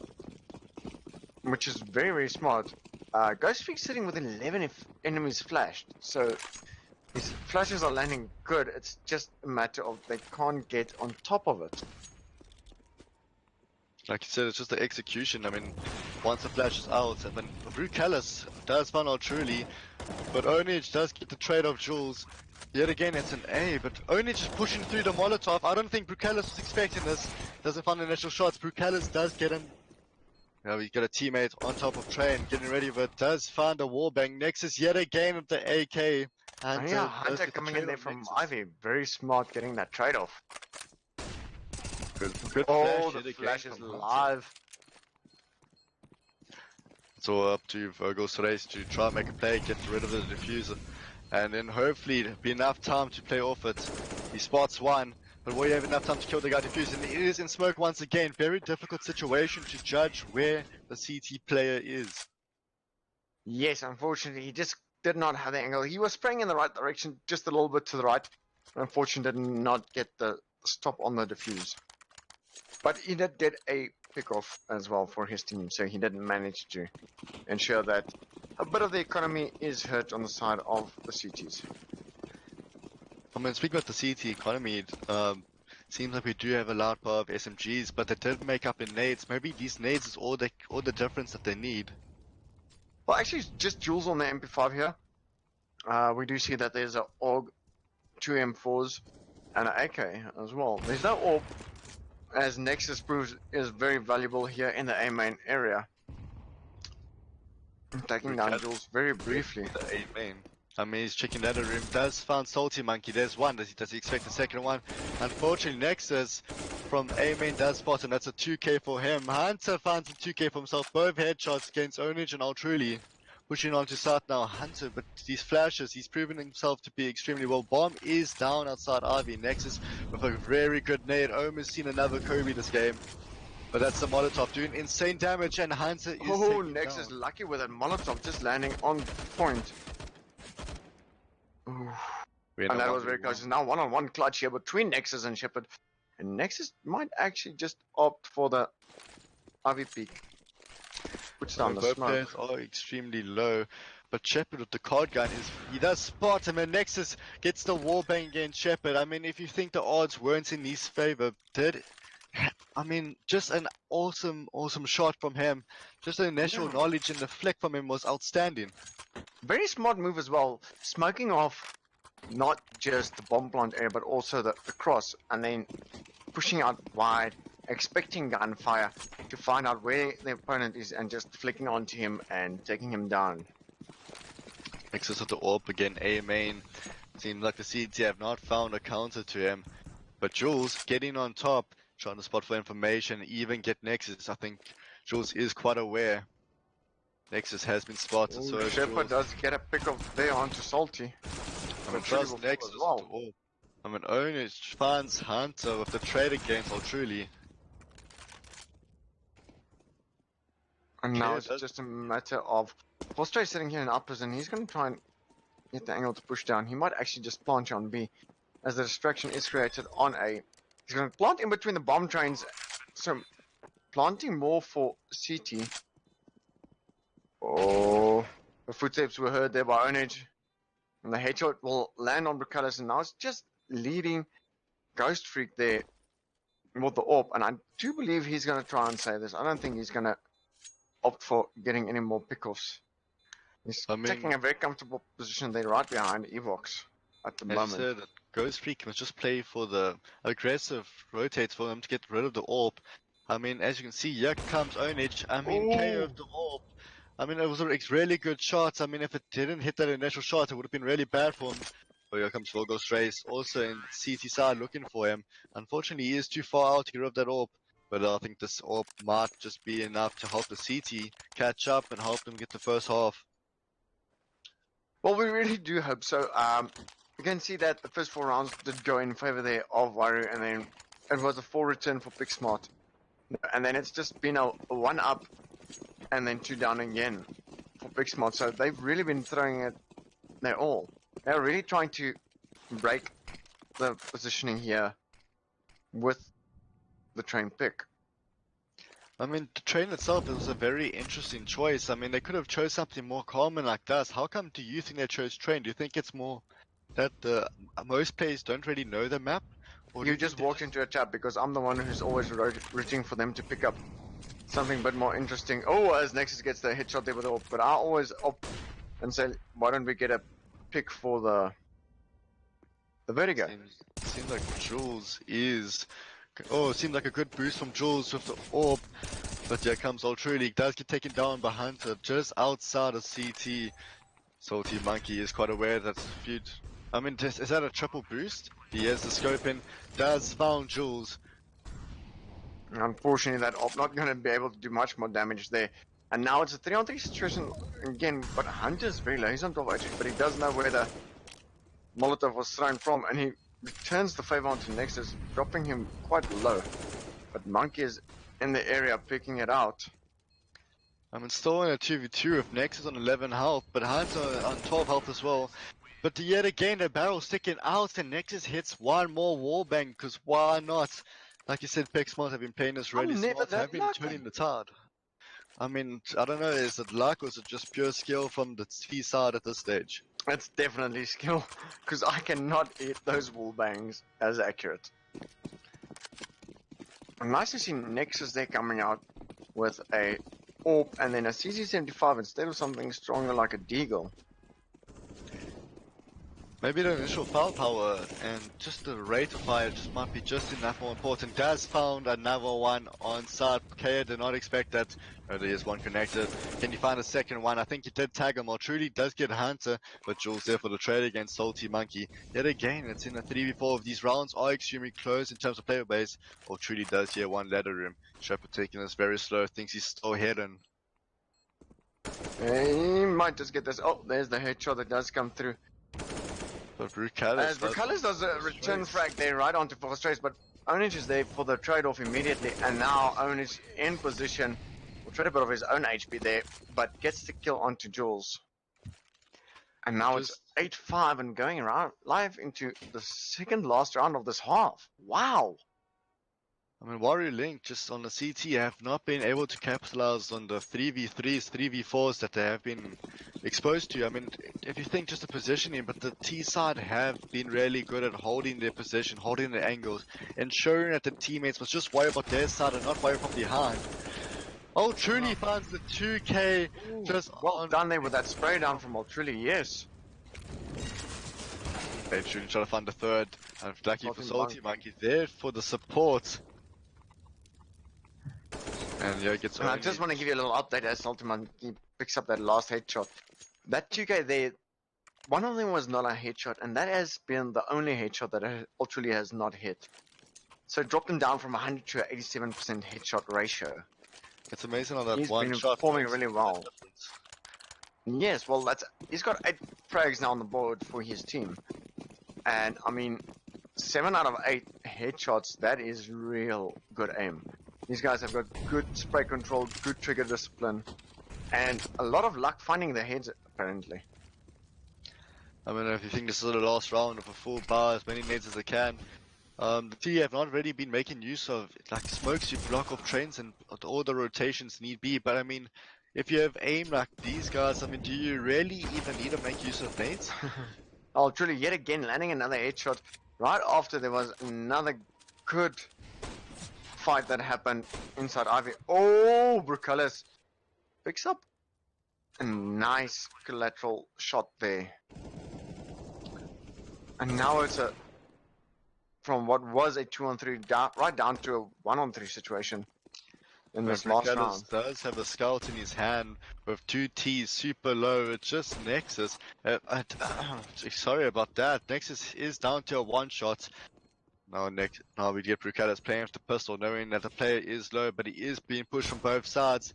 which is very, very smart. Ghostfreak's sitting with 11 enemies flashed, so his flashes are landing good. It's just a matter of they can't get on top of it. Like you said, it's just the execution. I mean, once the flash is out, and then Brucalis does find out truly, but Onage does get the trade of Jules. Yet again, it's an A, but Onage is pushing through the Molotov. I don't think Brucalis was expecting this. Doesn't find the initial shots. Brucalis does get him. Now he's got a teammate on top of Train, getting ready, but does find a wallbang. Nexus yet again with the AK. And yeah, Hunter coming in there from Ivy. Very smart getting that trade off. Good Oh, flash the yet flash again is from Hunter. live. It's all up to Virgo's race to try and make a play, get rid of the diffuser, and then hopefully it'll be enough time to play off it. He spots one, but will he have enough time to kill the guy diffused? And it is in smoke once again. Very difficult situation to judge where the CT player is. Yes, unfortunately, he just did not have the angle. He was spraying in the right direction, just a little bit to the right. Unfortunately, did not get the stop on the diffuse. But he did get a pick-off as well for his team, so he didn't manage to ensure that a bit of the economy is hurt on the side of the CTs. I mean, speaking about the CT economy, it seems like we do have a large power of SMGs, but they did make up in nades. Maybe these nades is all the difference that they need. Well, actually, it's just Jules on the MP5 here. We do see that there's a AUG, 2 M4s, and an AK as well. There's no AUG, as Nexus proves is very valuable here in the A main area. Taking down Jules very briefly. The A main. I mean, he's checking that room. Does find Salty Monkey. There's one. Does he expect the second one? Unfortunately, Nexus from A main does spot him. That's a 2K for him. Hunter finds a 2K for himself. Both headshots against Onage and Ultruli. Pushing on to South now. Hunter, but these flashes, he's proven himself to be extremely well. Bomb is down outside Ivy. Nexus with a very good nade. Almost seen another Kobe this game. But that's the Molotov doing insane damage, and Hunter is Oh, taken Nexus down. lucky with that Molotov just landing on point. Ooh. We're in And a that was very 1v1. close. It's now one-on-one clutch here between Nexus and Shepard. And Nexus might actually just opt for the Ivy peak. Puts down the Both smoke. players are extremely low, but Shepard with the card gun he does spot him, and Nexus gets the wallbang against Shepard. I mean, if you think the odds weren't in his favor, just an awesome shot from him. Just the initial knowledge and the flick from him was outstanding. Very smart move as well. Smoking off not just the bomb plant area, but also the cross, and then pushing out wide, expecting gunfire to find out where the opponent is, and just flicking onto him and taking him down. Nexus with the AWP again, A main. Seems like the CT have not found a counter to him. But Jules getting on top, trying to spot for information, even get Nexus. I think Jules is quite aware. Nexus has been spotted, so is Shepard Jules. does get a pick off there onto Salty. I mean, But trust Jules will Nexus fall with the AWP. I mean, Onage finds Hunter with the trade against Ultruli. And now Okay, it's that's- just a matter of Foster sitting here in uppers, and he's going to try and get the angle to push down. He might actually just plant on B, as the distraction is created on A. He's going to plant in between the bomb trains, so planting more for CT. Oh, the footsteps were heard there by Onage, and the headshot will land on Brucalis, and now it's just leading Ghost Freak there with the AWP, and I do believe he's going to try and say this. I don't think he's going to opt for getting any more pickoffs. He's taking a very comfortable position there right behind Evox at the As moment. you said, Ghost Freak must just play for the aggressive rotates for them to get rid of the AWP. I mean, as you can see, here comes Onage. I mean, KO of the AWP. I mean, it was a really good shot. I mean, if it didn't hit that initial shot, it would have been really bad for him. But here comes Virgo Strays, also in CT side looking for him. Unfortunately, he is too far out to get rid of that AWP. But I think this AWP might just be enough to help the CT catch up and help them get the first half. Well, we really do hope so. You can see that the first 4 rounds did go in favor there of Wiru, and then it was a 4 return for Picksmart. And then it's just been a 1 up and then 2 down again for Picksmart. So they've really been throwing it their all. They're really trying to break the positioning here with the train pick. I mean, the train itself was a very interesting choice. I mean, they could have chose something more common like this. How come do you think they chose train? Do you think it's more that most players don't really know the map? Or do You think just they walked into a trap, because I'm the one who's always rooting for them to pick up something a bit more interesting. Oh, as Nexus gets the headshot there with the AWP, but I always opt and say, why don't we get a pick for the Vertigo? Seems like Jules is. Oh, it seemed like a good boost from Jules with the AWP. But here comes WiruLink. Does get taken down by Hunter just outside of CT. Salty Monkey is quite aware that feud. I mean, is that a triple boost? He has the scope in. Does found Jules. Unfortunately, that AWP not going to be able to do much more damage there. And now it's a 3-on-3 situation again, but Hunter's very low. He's on 12 HP, but he does know where the Molotov was thrown from, and he returns the favor onto Nexus, dropping him quite low. But Monkey is in the area picking it out. I mean, still in a 2v2 with Nexus on 11 health, but Hunter on 12 health as well. But yet again, the barrel sticking out, and Nexus hits one more wallbang, because why not? Like you said, Picksmart have been playing this really smart, have been turning the tide. I mean, I don't know, is it luck or is it just pure skill from the T side at this stage? It's definitely skill, because I cannot hit those wallbangs as accurate. Nice to see Nexus there coming out with a AWP and then a CZ75 instead of something stronger like a Deagle. Maybe the initial firepower and just the rate of fire just might be just enough more important. Daz found another one on site. Kaya did not expect that. Oh, there is one connected. Can you find a second one? I think he did tag him. Truly does get Hunter, but Jules there for the trade against Salty Monkey. Yet again, it's in a 3v4 of these rounds are extremely close in terms of player base. Truly does here one ladder room. Shepard taking this very slow, thinks he's still hidden. He might just get this. Oh, there's the headshot that does come through. But Brucalis does a return frag there right onto Four Strays, but Onage is there for the trade-off immediately, and now Onage in position. Will trade a bit of his own HP there, but gets the kill onto Jules. And now it's 8-5 and going around live into the second last round of this half. Wow! I mean, WiruLink just on the CT have not been able to capitalize on the 3v3s, 3v4s that they have been exposed to. I mean, if you think just the positioning, but the T side have been really good at holding their position, holding their angles, ensuring that the teammates must just worry about their side and not worry from behind. Truly finds the 2k. Just well done there with that spray down from Truly, yes. They're trying to find the third, and lucky for Salty Monkey there for the support. And yeah, gets. And I just want to give you a little update as Salty Monkey picks up that last headshot. That 2k there, one of them was not a headshot, and that has been the only headshot that Truly has not hit. So it dropped him down from 100 to an 87% headshot ratio. It's amazing on that He's one been shot. Performing really well. Yes, well, he's got 8 frags now on the board for his team, and I mean, 7 out of 8 headshots. That is real good aim. These guys have got good spray control, good trigger discipline, and a lot of luck finding their heads apparently. I mean, if you think this is the last round of a full bar, as many nades as they can. The T have not really been making use of like smokes to block off trains and all the rotations need be. But I mean, if you have aim like these guys, I mean, do you really even need to make use of nades? Truly yet again landing another headshot right after there was another good fight that happened inside Ivy. Oh, Brucalis picks up a nice collateral shot there. And now it's from what was a 2-on-3 right down to a 1-on-3 situation in this last round. Does have a scout in his hand with 2 T's super low. It's just Nexus. Sorry about that. Nexus is down to a 1 shot. Now we get Brucalis playing with the pistol, knowing that the player is low, but he is being pushed from both sides.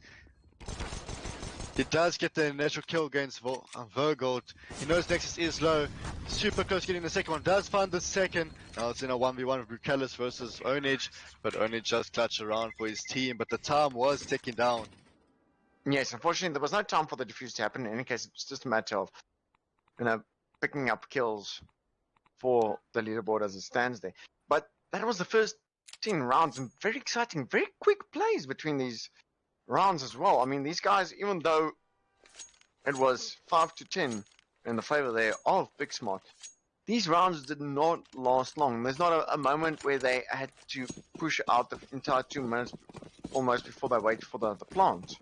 He does get the initial kill against Vergold. He knows Nexus is low. Super close getting the second one. Does find the second. Now it's in a 1v1 with Brucalis versus Onage. But Onage just clutched around for his team. But the time was ticking down. Yes, unfortunately there was no time for the defuse to happen. In any case, it's just a matter of picking up kills for the leaderboard as it stands there. But that was the first 10 rounds and very exciting, very quick plays between these rounds as well. I mean, these guys, even though it was 5-10 in the favor there of Picksmart, these rounds did not last long. There's not a moment where they had to push out the entire 2 minutes almost before they wait for the plant.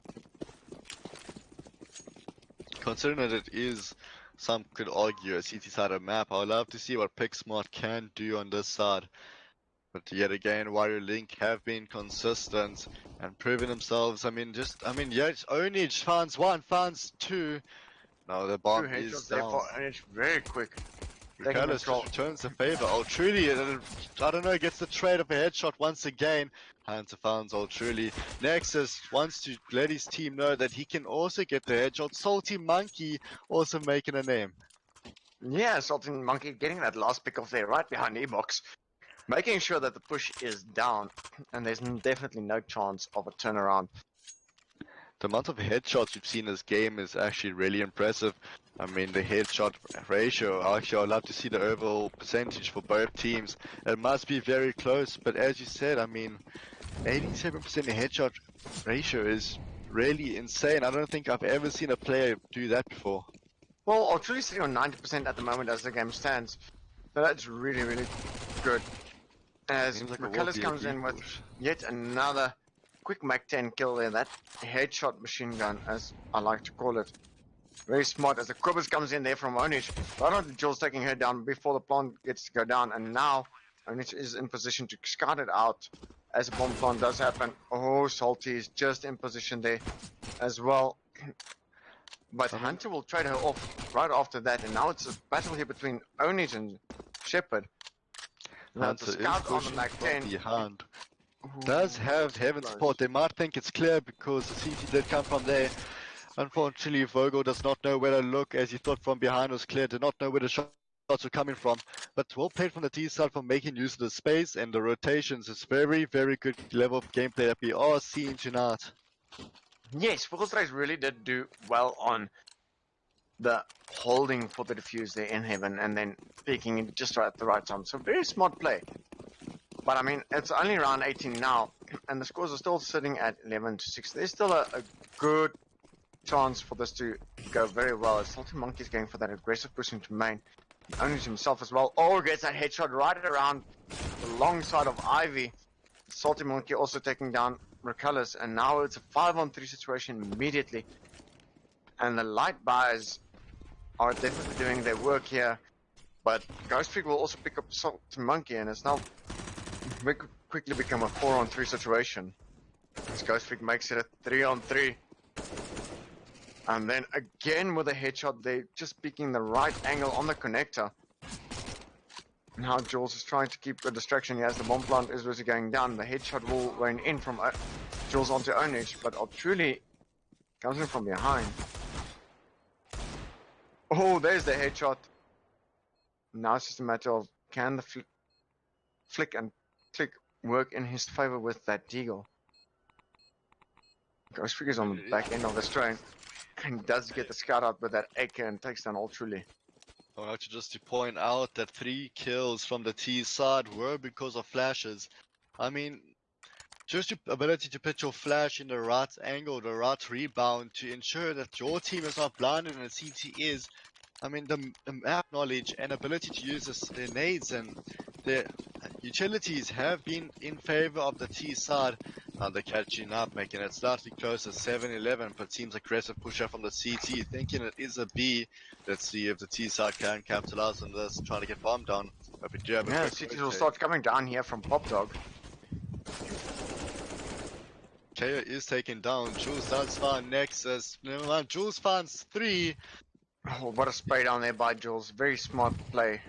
Considering that it is, some could argue, a CT side of map, I would love to see what Picksmart can do on this side. But yet again, WiruLink have been consistent and proven themselves. Yeah, it's Onage, fans 1, fans 2. No, the 2 bomb headshots is there down. for Anish, very quick. Taking Recallis control. just returns the favor. Oh, truly, I don't know, gets the trade of a headshot once again. Hunter founds all truly. Nexus wants to let his team know that he can also get the headshot. Salty Monkey also making a name. Yeah, Salty Monkey getting that last pick off there, right behind E-Box. Making sure that the push is down, and there's definitely no chance of a turnaround. The amount of headshots we've seen in this game is actually really impressive. I mean, the headshot ratio, actually I'd love to see the overall percentage for both teams. It must be very close, but as you said, 87% headshot ratio is really insane. I don't think I've ever seen a player do that before. Well, Ultraly's sitting on 90% at the moment as the game stands, so that's really, really good. As Seems like McCullers comes in with yet another quick Mac 10 kill there, that headshot machine gun, as I like to call it. Very smart as the Quibbers comes in there from Onich. Right on, Jules taking her down before the plant gets to go down, and now Onich is in position to scout it out as a bomb plant does happen. Oh, Salty is just in position there as well. But Hunter will trade her off right after that, and now it's a battle here between Onich and Shepard. Now the Hunter is scout on the pushing Mac from 10 behind. Does have heaven support. They might think it's clear because the CT did come from there. Unfortunately, Vogel does not know where to look, as he thought from behind was clear, did not know where the shots were coming from. But well played from the T side for making use of the space and the rotations. It's very, very good level of gameplay that we are seeing tonight. Yes, Vogelstrays really did do well on the holding for the defuse there in heaven and then peeking it just right at the right time. So very smart play. But I mean, it's only round 18 now, and the scores are still sitting at 11-6. There's still a good chance for this to go very well. As Salty Monkey's going for that aggressive push into main. Only himself as well. Oh, gets that headshot right around the long side of Ivy. Salty Monkey also taking down Recallis, and now it's a 5-on-3 situation immediately. And the light buys are definitely doing their work here. But Ghost Freak will also pick up Salty Monkey, and it's now quickly become a 4-on-3 situation. As Ghost Freak makes it a 3-on-3. And then again with a headshot, they just picking the right angle on the connector. Now Jules is trying to keep a distraction here as the bomb plant is busy going down. The headshot will rain in from Jules onto Onage, but truly comes in from behind. Oh, there's the headshot. Now it's just a matter of can the flick and click work in his favor with that deagle. Ghost Freak is on the back end of the strain. And does get the scout out with that AK and takes down all truly. I would like to just to point out that 3 kills from the T side were because of flashes. I mean, just your ability to put your flash in the right angle, the right rebound to ensure that your team is not blinded and the CT is. I mean, the map knowledge and ability to use the nades and the utilities have been in favor of the T side. Now they're catching up, making it slightly closer, 7-11, but seems aggressive push up from the CT, thinking it is a B. Let's see if the T side can capitalize on this, trying to get bomb down. But we do have a Yeah, quick CTs will rotate. start coming down here from Pop Dog. KO is taken down. Jules does find Nexus. Never mind, Jules finds 3. Oh, what a spray down there by Jules. Very smart play.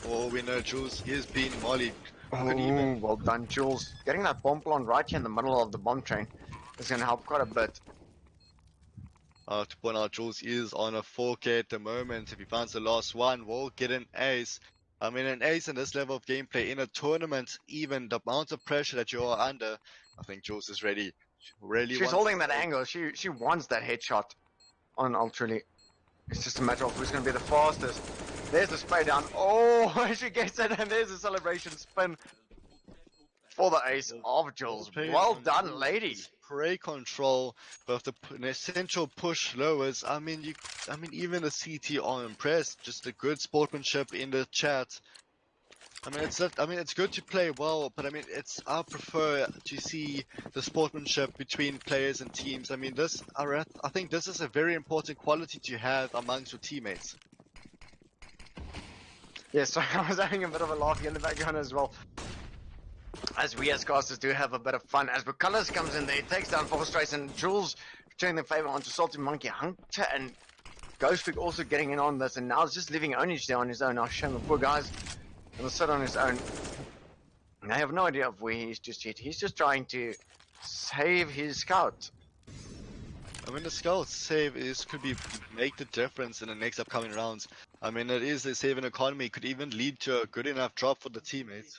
All we know, Jules is being mollied. Oh, well done, Jules. Getting that bomb plant right here in the middle of the bomb train is going to help quite a bit. To point out, Jules is on a 4K at the moment. If he finds the last one, we'll get an ace. I mean, an ace in this level of gameplay in a tournament, even the amount of pressure that you are under, I think Jules is ready. She's holding that angle. She wants that headshot on Ultrally. It's just a matter of who's going to be the fastest. There's the spray down. Oh, she gets it, and there's a celebration spin for the ace of Jules. Well done, ladies. Spray control, but the essential push lowers. I mean, even the CT are impressed. Just a good sportsmanship in the chat. I mean, it's good to play well, but I mean, I prefer to see the sportsmanship between players and teams. I mean, I think this is a very important quality to have amongst your teammates. Yeah, so I was having a bit of a laugh here in the background as well. As we as casters do have a bit of fun. As Colors comes in there, he takes down Forstrace and Jules returning the favor onto Salty Monkey. Hunter and Ghostfreak also getting in on this, and now it's just leaving Onage there on his own. I'll show him the poor guys. He'll sit on his own. And I have no idea of where he is just yet. He's just trying to save his scout. I mean, the scout save could make the difference in the next upcoming rounds. I mean, it is a save in economy, could even lead to a good enough drop for the teammates.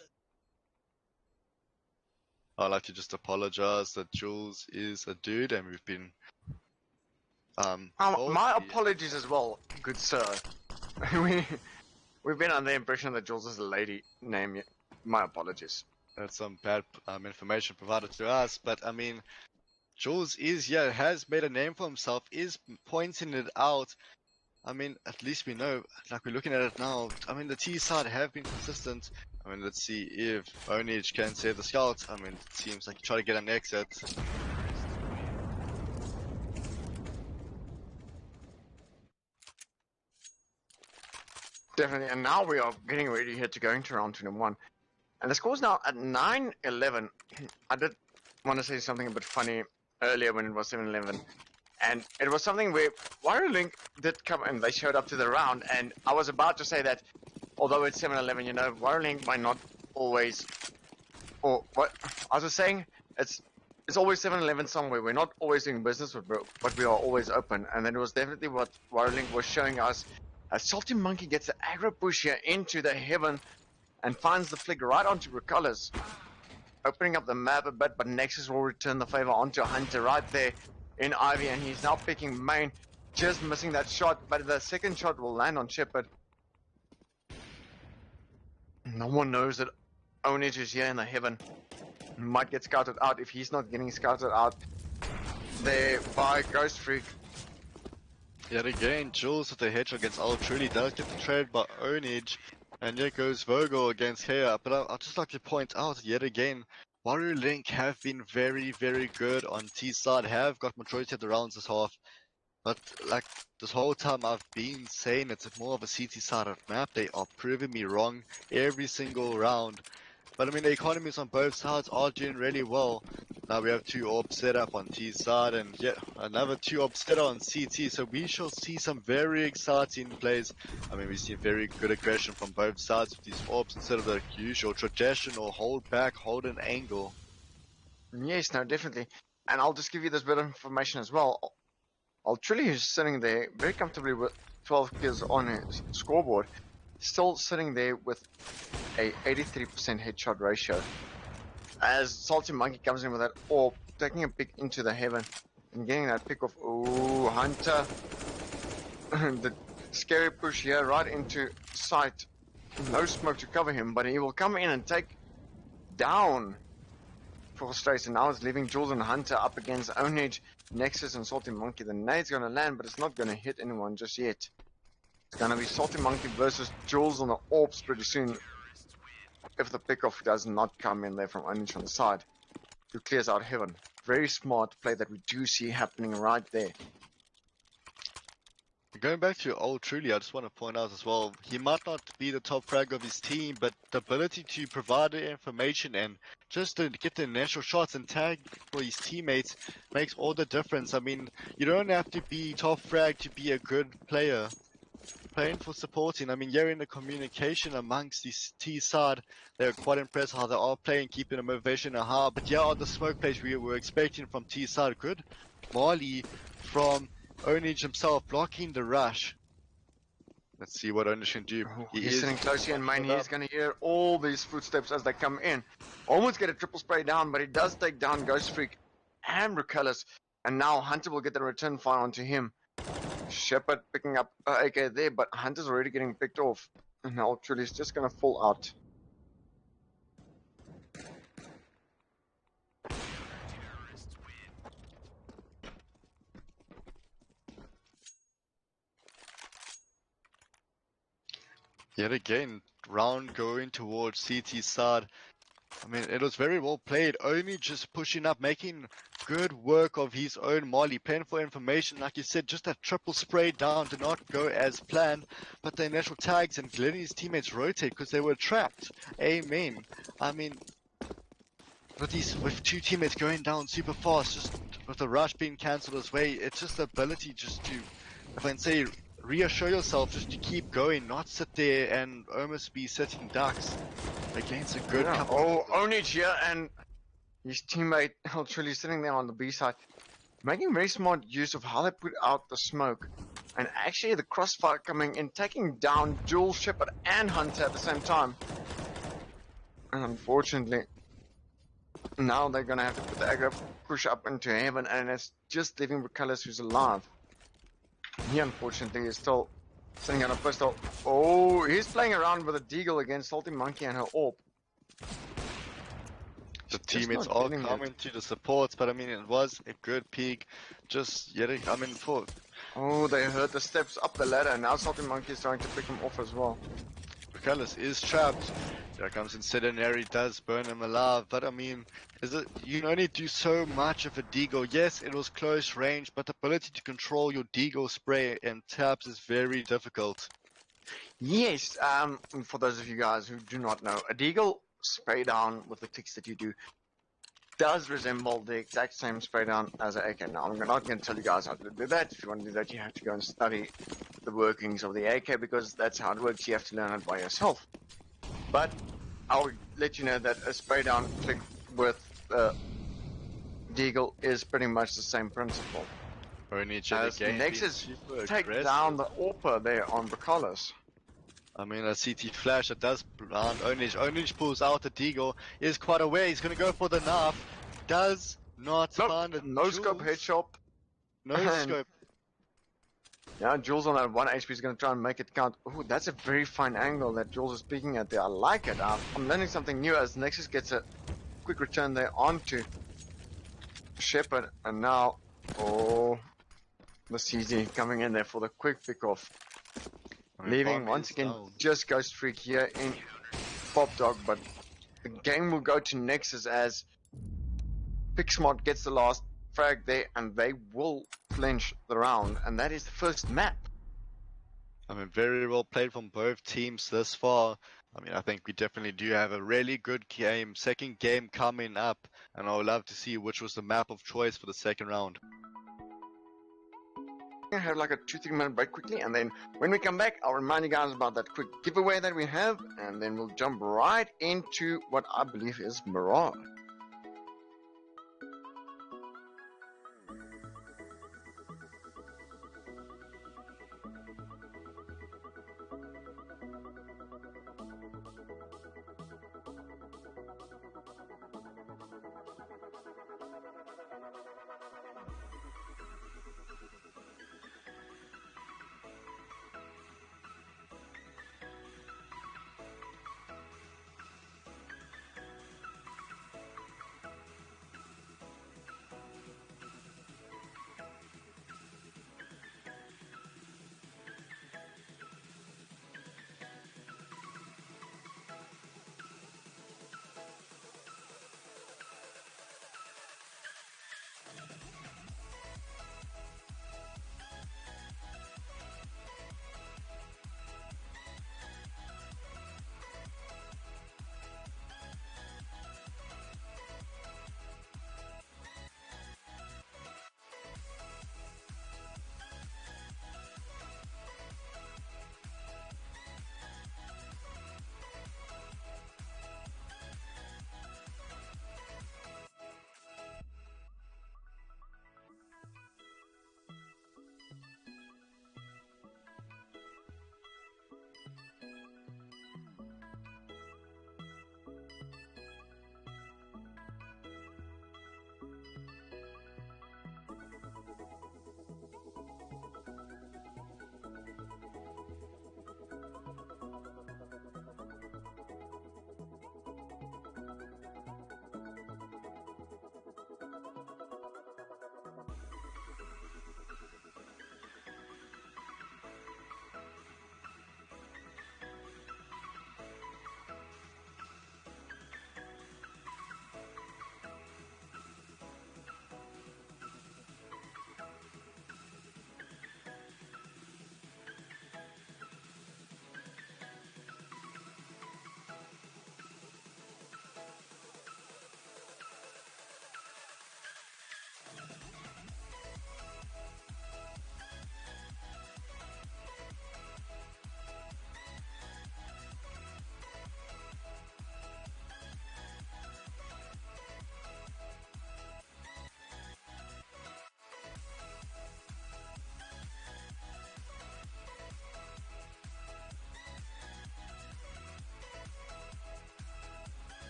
I'd like to just apologize that Jules is a dude, and we've been my apologies as well, good sir. We've been under the impression that Jules is a lady name. My apologies. That's some bad information provided to us, but I mean, Jules has made a name for himself, is pointing it out. I mean, at least we know, like we're looking at it now, I mean, the T side have been consistent. I mean, let's see if Onage can save the scout. I mean, it seems like he tried to get an exit. Definitely, and now we are getting ready here to go into round 21. And the score's now at 9-11. I did want to say something a bit funny earlier when it was 7-11. And it was something where WiruLink did come and they showed up to the round. And I was about to say that, although it's 7-11, you know, WiruLink might not always... Or what I was just saying, it's always 7-11 somewhere. We're not always doing business, but we are always open. And that was definitely what WiruLink was showing us. A Salty Monkey gets the aggro push here into the heaven and finds the flick right onto Recolors, opening up the map a bit, but Nexus will return the favor onto Hunter right there in Ivy, and he's now picking main, just missing that shot, but the second shot will land on Shepard. No one knows that Onage is here in the heaven. He might get scouted out if he's not getting scouted out there by Ghost Freak. Yet again, Jules with the headshot against Truly does get the trade by Onage, and yet goes Vogel against Kea. But I'd just like to point out yet again, WiruLink have been very, very good on T side, have got majority of the rounds this half. But like this whole time I've been saying it's more of a CT sided map. They are proving me wrong every single round. But I mean, the economies on both sides are doing really well. Now we have 2 orbs set up on T side and yet another 2 orbs set up on CT. So we shall see some very exciting plays. I mean, we see very good aggression from both sides with these orbs instead of the usual traditional hold back, hold an angle. Yes, no, definitely. And I'll just give you this bit of information as well. Altruly is sitting there very comfortably with 12 kills on his scoreboard, still sitting there with a 83% headshot ratio. As Salty Monkey comes in with that orb, taking a pick into the heaven and getting that pick off. Ooh, Hunter. The scary push here right into sight. No smoke to cover him, but he will come in and take down Forstrace, and now it's leaving Jules and Hunter up against Onage, Nexus, and Salty Monkey. The nade's going to land, but it's not going to hit anyone just yet. It's going to be Salty Monkey versus Jules on the orbs pretty soon, if the pickoff does not come in there from Onage on the side, who clears out heaven. Very smart play that we do see happening right there. Going back to Truly, I just want to point out as well, he might not be the top frag of his team, but the ability to provide the information and just to get the initial shots and tag for his teammates makes all the difference. I mean, you don't have to be top frag to be a good player. Playing for supporting, I mean, yeah, in the communication amongst this T side, they're quite impressed how they are playing, keeping the motivation high. But yeah, on the smoke plays we were expecting from T side, good Marley from Onage himself blocking the rush. Let's see what Onage can do. He's sitting close here in main. He's going to hear all these footsteps as they come in. Almost get a triple spray down, but he does take down Ghost Freak and Recolors. And now Hunter will get the return fire onto him. Shepard picking up AK there, but Hunter's already getting picked off. And now Truly's just going to fall out. Yet again, round going towards CT side. I mean, it was very well played. Only just pushing up, making good work of his own Molly. Playing for information, like you said, just that triple spray down did not go as planned. But the initial tags and letting his teammates rotate because they were trapped. Amen. I mean, with two teammates going down super fast, just with the rush being cancelled as well, it's just the ability just to, if I can say, reassure yourself just to keep going, not sit there and almost be sitting ducks against a good Yeah. couple. Oh, Onage here and his teammate literally sitting there on the B side, making very smart use of how they put out the smoke. And actually the crossfire coming in, taking down Jules, Shepard, and Hunter at the same time. And unfortunately, now they're gonna have to put the aggro push up into heaven, and it's just leaving Recallus who's alive. He unfortunately is still sitting on a pistol. Oh, he's playing around with a deagle against Salty Monkey and her AWP. The Just teammates not are getting it. coming to the supports, but I mean, it was a good peak. Just yet, I mean, for Oh, they heard the steps up the ladder, and now Salty Monkey is trying to pick him off as well. Recallus is trapped. There comes Incendiary, does burn him alive, but I mean, you can only do so much of a deagle. Yes, it was close range, but the ability to control your deagle spray and taps is very difficult. Yes, for those of you guys who do not know, a deagle spray down with the ticks that you do does resemble the exact same spray down as an AK. Now, I'm not going to tell you guys how to do that. If you want to do that, you have to go and study the workings of the AK, because that's how it works. You have to learn it by yourself. But I'll let you know that a spray down click with deagle is pretty much the same principle. Only As again Nexus being super take aggressive. down the AWPer there on Bracalus. I mean, a CT flash that does blind Onage. Onage pulls out the deagle, is quite aware. He's going to go for the knife. Does not Nope, find it. no scope headshot. No And scope. yeah, Jules on that 1 HP is going to try and make it count. Ooh, that's a very fine angle that Jules is speaking at there. I like it. I'm learning something new as Nexus gets a quick return there onto Shepard. And now, oh, the CZ coming in there for the quick pick off. I mean, Leaving Farm once is again down. just Ghost Freak here in Pop Dog, but the game will go to Nexus as Picksmart gets the last frag there, and they will clinch the round, and that is the first map. I mean, very well played from both teams this far. I mean, I think we definitely do have a really good game. Second game coming up, and I would love to see which was the map of choice for the second round. We're gonna have like a 2-3 minute break quickly, and then when we come back, I'll remind you guys about that quick giveaway that we have, and then we'll jump right into what I believe is Mirage.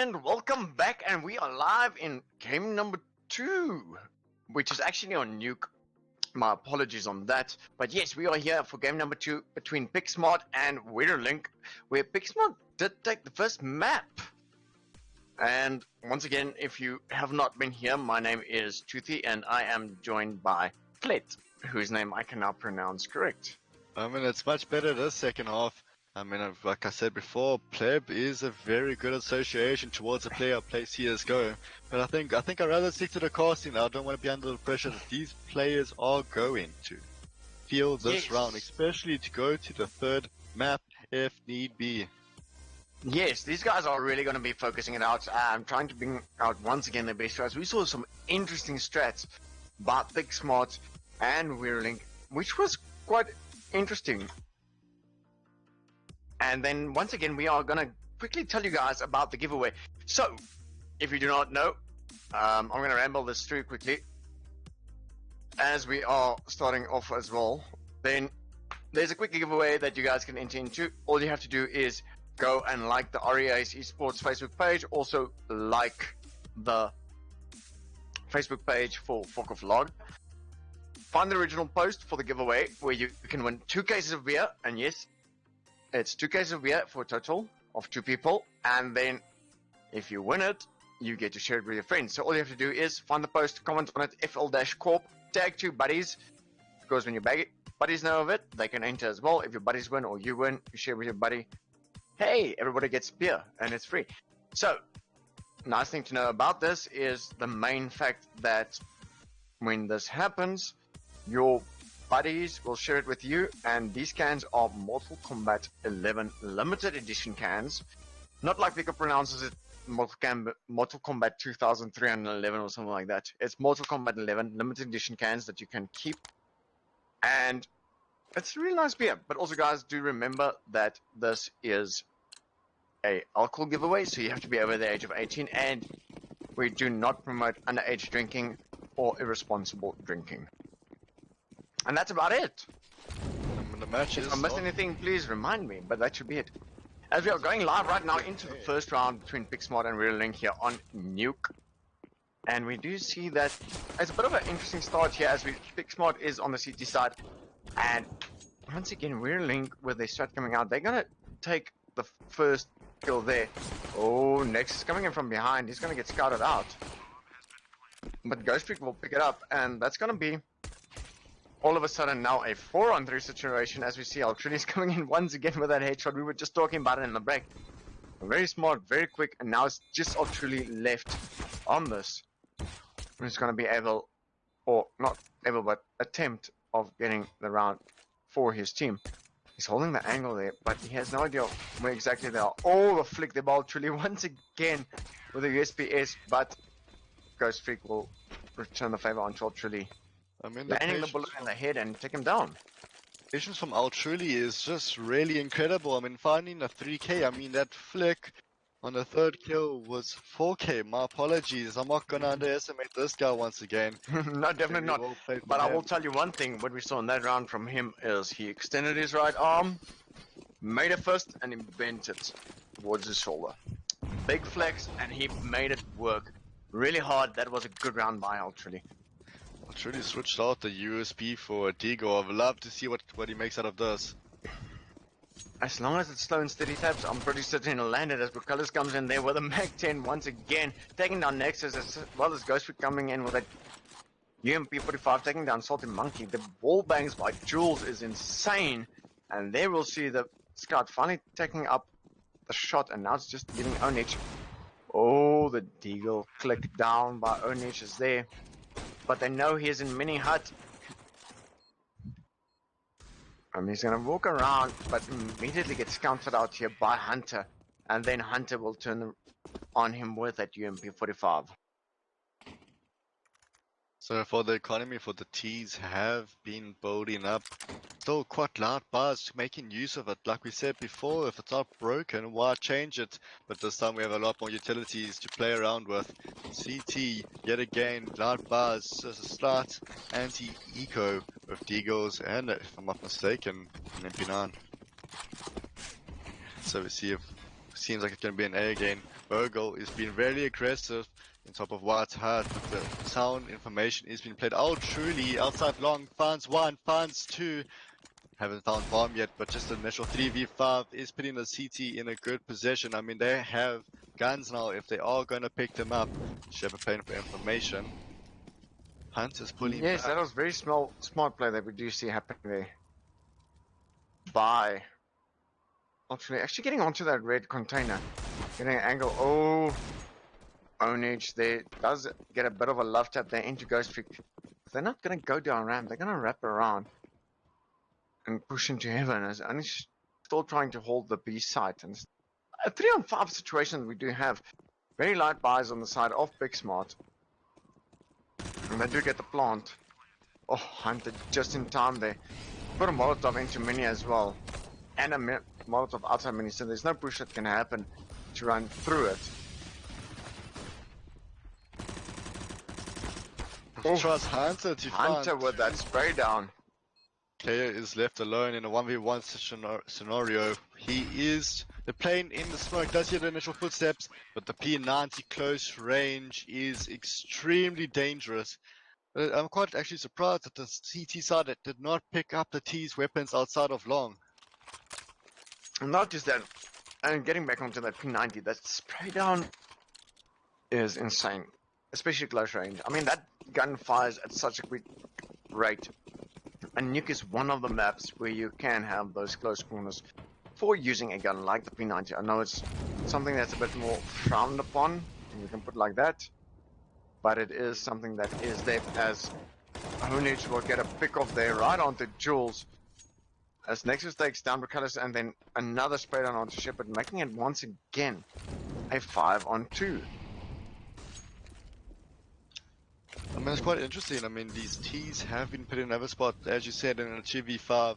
and welcome back, and we are live in game number 2, which is actually on Nuke. My apologies on that, but yes, we are here for game number 2 between Picksmart and WiruLink, where Picksmart did take the first map. And once again, if you have not been here, my name is Toothy, and I am joined by Flet, whose name I can now pronounce correct. I mean, it's much better this second half. I mean, like I said before, pleb is a very good association towards a player play CSGO. But I think I'd rather stick to the casting now. I don't want to be under the pressure that these players are going to feel this round, especially to go to the third map if need be. Yes, these guys are really going to be focusing it out. I'm trying to bring out once again the best strats. We saw some interesting strats by Picksmart and WiruLink, which was quite interesting. And then once again, we are going to quickly tell you guys about the giveaway. So, if you do not know, I'm going to ramble this through quickly as we are starting off as well. Then there's a quick giveaway that you guys can enter into. All you have to do is go and like the REA's Esports Facebook page. Also like the Facebook page for Fork of Log. Find the original post for the giveaway where you can win 2 cases of beer. And yes, it's 2 cases of beer for a total of 2 people. And then if you win it, you get to share it with your friends. So all you have to do is find the post, comment on it, FL-Corp, tag 2 buddies. Because when your buddies know of it, they can enter as well. If your buddies win or you win, you share with your buddy. Hey, everybody gets beer and it's free. So, nice thing to know about this is the main fact that when this happens, your buddies will share it with you, and these cans are Mortal Kombat 11 limited edition cans. Not like Pico pronounces it Mortal Kombat 2311 or something like that. It's Mortal Kombat 11 limited edition cans that you can keep, and it's a really nice beer. But also, guys, do remember that this is a alcohol giveaway, so you have to be over the age of 18, and we do not promote underage drinking or irresponsible drinking. And that's about it. The match If I missed anything, please remind me, but that should be it. As we are going live right now into the first round between Picksmart and WiruLink here on Nuke. And we do see that it's a bit of an interesting start here as Picksmart is on the CT side. And once again, WiruLink with their strat coming out, they're going to take the first kill there. Oh, Nex is coming in from behind. He's going to get scouted out. But Ghost Freak will pick it up, and that's going to be all of a sudden now a 4-on-3 situation as we see Altruli's coming in once again with that headshot. We were just talking about it in the break. Very smart, very quick, and now it's just Altruli left on this. Who's going to be able, or not able, but attempt of getting the round for his team. He's holding the angle there, but he has no idea where exactly they are. Oh, the flick the ball Altruli once again with a USPS, but Ghost Freak will return the favor onto Altruli. I mean, Landing the bullet in the head and take him down. Patience from Altruli is just really incredible. I mean, finding a 3K, I mean, that flick on the third kill was 4K. My apologies. I'm not going to underestimate this guy once again. No, definitely not. But I will tell you one thing. What we saw in that round from him is he extended his right arm, made a fist, and he bent it towards his shoulder. Big flex, and he made it work really hard. That was a good round by Altruli. Altruli switched out the USB for a Deagle. I'd love to see what he makes out of this. As long as it's slow and steady taps, I'm pretty certain he'll land it as Bucalis comes in there with a Mag 10 once again, taking down Nexus as well as Ghost Freak coming in with a UMP45, taking down Salty Monkey. The wall bangs by Jules is insane, and there we'll see the Scout finally taking up the shot, and now it's just giving Onich. Oh, the Deagle clicked down by Onich is there, but they know he is in mini hut. He's going to walk around, but immediately gets countered out here by Hunter. And then Hunter will turn on him with that UMP45. So for the economy, for the T's have been building up. Still quite loud bars, making use of it. Like we said before, if it's not broken, why change it? But this time we have a lot more utilities to play around with. CT, yet again, loud bars, slight anti-eco with Deagles and, if I'm not mistaken, an MP9. So we see if seems like it's going to be an A again. Virgil is being very aggressive on top of what's hard, but the sound information is being played out truly outside long. Funds 1, Funds 2. Haven't found bomb yet, but just an initial 3v5 is putting the CT in a good position. I mean, they have guns now if they are going to pick them up. Shepard playing for information. Hunt is pulling Yes, back. that was very smart play that we do see happening there. By actually getting onto that red container, getting an angle. Oh, Onage there does get a bit of a love tap there into Ghost Freak. They're not going to go down ramp. They're going to wrap around and push into heaven. As Onage still trying to hold the B site. And a 3-on-5 situation we do have. Very light buys on the side of Picksmart. And they do get the plant. Oh, Hunter just in time there. Put a Molotov into Mini as well. And a Molotov outside Mini, so there's no push that can happen to run through it. Trust Hunter to Hunter find. with that spray down. Player is left alone in a 1v1 scenario. The plane in the smoke does hear the initial footsteps, but the P90 close range is extremely dangerous. I'm quite actually surprised that the CT side did not pick up the T's weapons outside of long. And not just that, and getting back onto that P90, that spray down is insane. Especially close range. I mean, that gun fires at such a quick rate. And Nuke is one of the maps where you can have those close corners for using a gun like the P90. I know it's something that's a bit more frowned upon, and you can put it like that, but it is something that is there, as Honage will get a pick off there right onto Jules, as Nexus takes down Recallus, and then another spray down onto Shepard, making it once again a 5-on-2. I mean, it's quite interesting. I mean, these T's have been put in another spot, as you said, in a 2v5.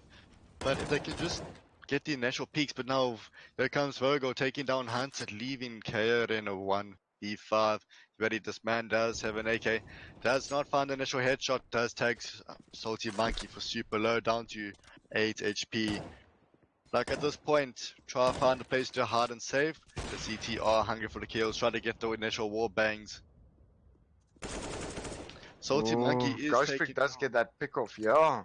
But if they can just get the initial peaks, but now there comes Virgo taking down Hunter, leaving KO in a 1v5. Ready, this man does have an AK, does not find the initial headshot, does tag Salty Monkey for super low, down to 8 HP. Like at this point, try to find a place to hide and save. The CT are hungry for the kills, try to get the initial wall bangs. Salty Monkey is Ghost taking... Freak does get that pick off, yeah.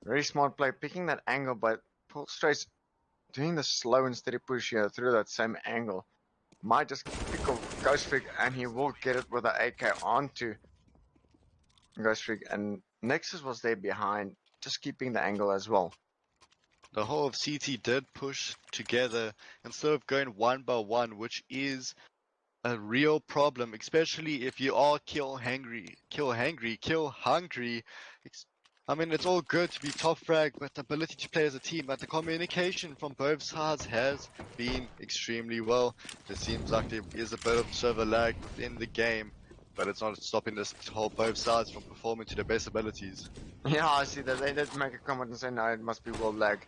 Very smart play, picking that angle, but Paul Strays doing the slow and steady push here through that same angle. Might just pick off Ghost Freak, and he will get it with the AK onto Ghost Freak, and Nexus was there behind, just keeping the angle as well. The whole of CT did push together instead of going one by one, which is a real problem, especially if you are kill hungry. I mean, it's all good to be top frag, but the ability to play as a team, but the communication from both sides has been extremely well. It seems like there is a bit of server lag within the game, but it's not stopping this whole both sides from performing to their best abilities. Yeah, I see that they did make a comment and say, no, it must be world lag.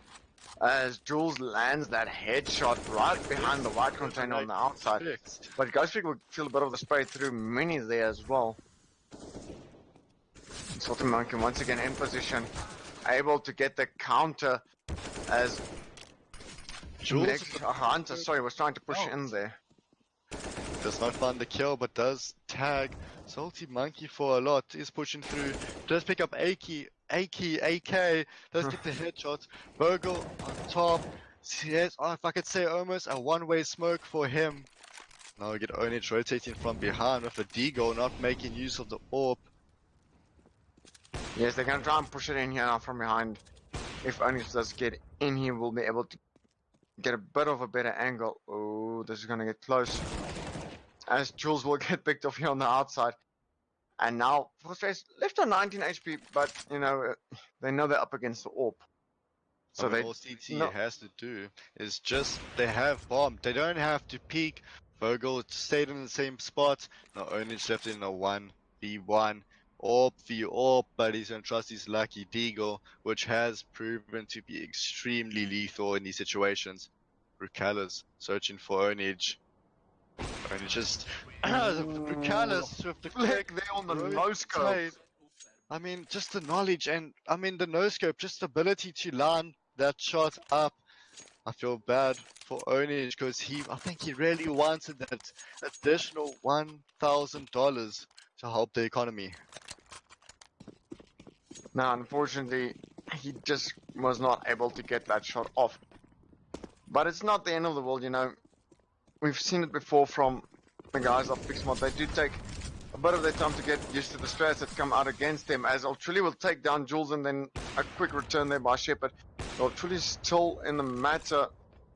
As Jules lands that headshot right behind the white container on the outside. But Ghost Freak will feel a bit of the spray through Mini there as well. Salty Monkey once again in position, able to get the counter as Jules Hunter, was trying to push in there. Does not find the kill, but does tag Salty Monkey for a lot. Is pushing through. Does pick up AK. Does get the headshot. Virgil on top. Yes, if I could say almost a one-way smoke for him. Now we get Onage rotating from behind with a Deagle, not making use of the AWP. Yes, they're going to try and push it in here now from behind. If Onage does get in, he will be able to get a bit of a better angle. Oh, this is going to get close. As Jules will get picked off here on the outside. And now, Forstrays left on 19 HP, but, you know, they know they're up against the AWP. So all CT has to do is just, they have bomb. They don't have to peek. Virgil stayed in the same spot. Now Onage left in a 1v1. AWP v AWP, but he's going to trust his lucky Deagle, which has proven to be extremely lethal in these situations. Rucalis searching for Onage. Onage just... Rucalis with the click there on the no-scope. I mean, just the knowledge and, I mean, the no-scope, just the ability to line that shot up. I feel bad for Onage because I think he really wanted that additional $1,000 to help the economy. Now, unfortunately, he just was not able to get that shot off. But it's not the end of the world, you know. We've seen it before from the guys of Picksmart. They do take a bit of their time to get used to the strats that come out against them, as Ultruli will take down Jules and then a quick return there by Shepard. Ultruli still in the matter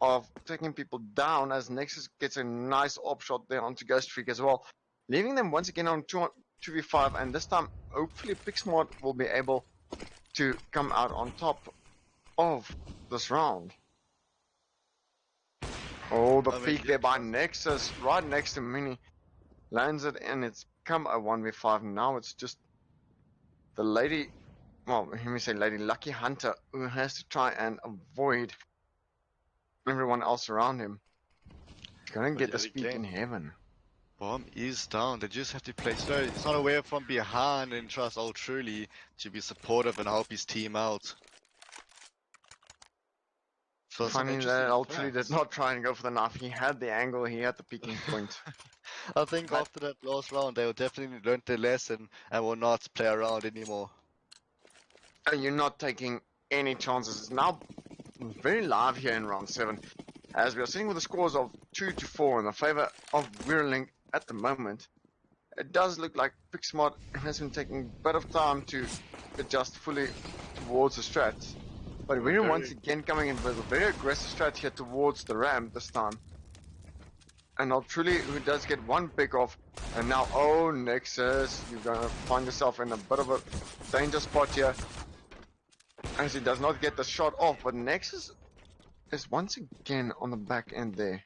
of taking people down, as Nexus gets a nice op shot there onto Ghost Freak as well, leaving them once again on 2v5, and this time hopefully Picksmart will be able to come out on top of this round. Oh, the peek there by Nexus, right next to Mini. Lands it, and it's come a 1v5. Now it's just the lady, well, let me say Lady Lucky Hunter, who has to try and avoid everyone else around him. Gonna get the speak in heaven. Bomb is down. They just have to play slow. It's not aware from behind and trust Ultruli to be supportive and help his team out. So Funny that Ultruli did not try and go for the knife. He had the angle, he had the peeking point. I think after that last round, they will definitely learn their lesson and will not play around anymore. And you're not taking any chances. It's now very live here in round 7, as we are sitting with the scores of 2-4 in the favor of WiruLink at the moment. It does look like Picksmart has been taking a bit of time to adjust fully towards the strats. But Wiru once again coming in with a very aggressive strat here towards the ramp this time. And Ultruli, who does get one pick off, and now, oh, Nexus, you're gonna find yourself in a bit of a danger spot here, as he does not get the shot off, but Nexus is once again on the back end there.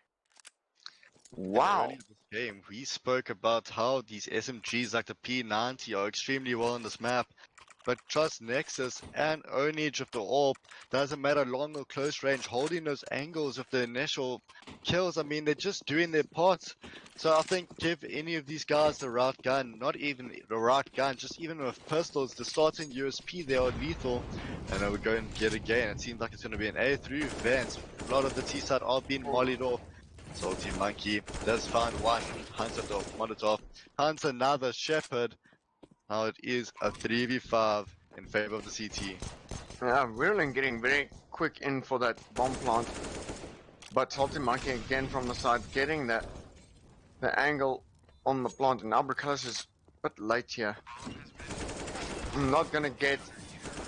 Wow. Earlier this game, we spoke about how these SMGs like the P90 are extremely well on this map. But trust Nexus and Onage of the AWP, doesn't matter long or close range, holding those angles of the initial kills, I mean, they're just doing their part. So I think give any of these guys the right gun, not even the right gun, just even with pistols, the starting USP, they are lethal. And then we go and get again. It seems like it's going to be an A through Vance. A lot of the T-side are being mollied off. Salty Monkey does find one. Hunts it off, Molotov. Hunts another Shepherd. Now it is a 3v5 in favor of the CT. Yeah, WiruLink getting very quick in for that bomb plant. But Salty Monkey again from the side, getting the angle on the plant. And Albricallis is a bit late here. I'm not going to get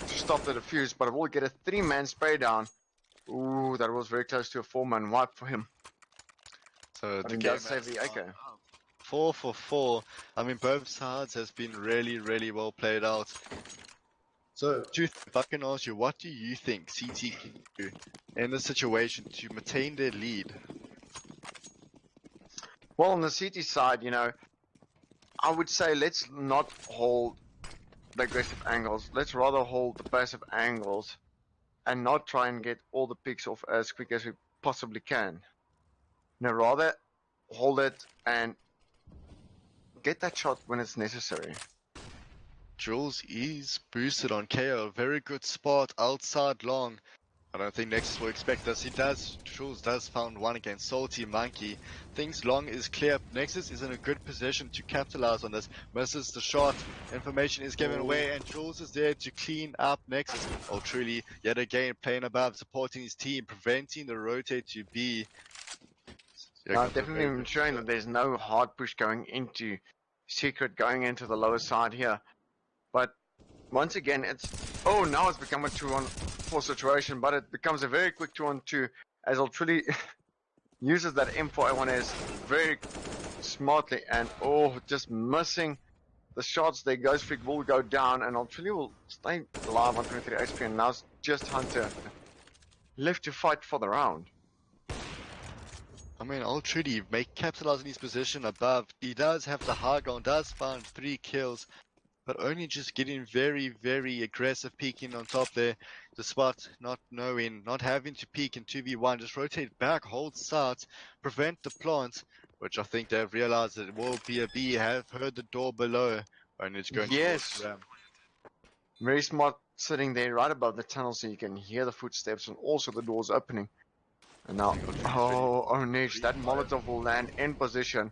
to stop the defuse, but I will get a 3-man spray down. Ooh, that was very close to a 4-man wipe for him. So but the he game does save the AK. 4 for 4. I mean, both sides has been really, really well played out. So, if I can ask you, what do you think CT can do in this situation to maintain their lead? Well, on the CT side, you know, I would say let's not hold the aggressive angles. Let's rather hold the passive angles and not try and get all the picks off as quick as we possibly can. No, rather hold it and get that shot when it's necessary. Jules is boosted on KO. Very good spot outside long. I don't think Nexus will expect this. Jules does found one against Salty Monkey. Thinks long is clear. Nexus is in a good position to capitalize on this. Misses the shot. Information is given away and Jules is there to clean up Nexus. Oh, truly, yet again, playing above, supporting his team, preventing the rotate to be. Definitely ensuring that there's no hard push going into Secret, going into the lower side here. But once again, oh, now it's become a 2-on-4 situation, but it becomes a very quick 2-on-2 as Ultruli uses that M4A1S very smartly and just missing the shots there. Ghost Freak will go down and Ultruli will stay alive on 23 HP, and now it's just Hunter left to fight for the round. I mean, Ultrudi may capitalize on his position above. He does have the high ground, does find 3 kills, but only just getting very, very aggressive, peeking on top there. The spot not knowing, not having to peek in 2v1, just rotate back, hold sides, prevent the plant, which I think they've realized that it will be a B, have heard the door below, and it's going towards Ram. Very smart sitting there right above the tunnel so you can hear the footsteps and also the doors opening. And now, oh, Onich, Three, that five. Molotov will land in position.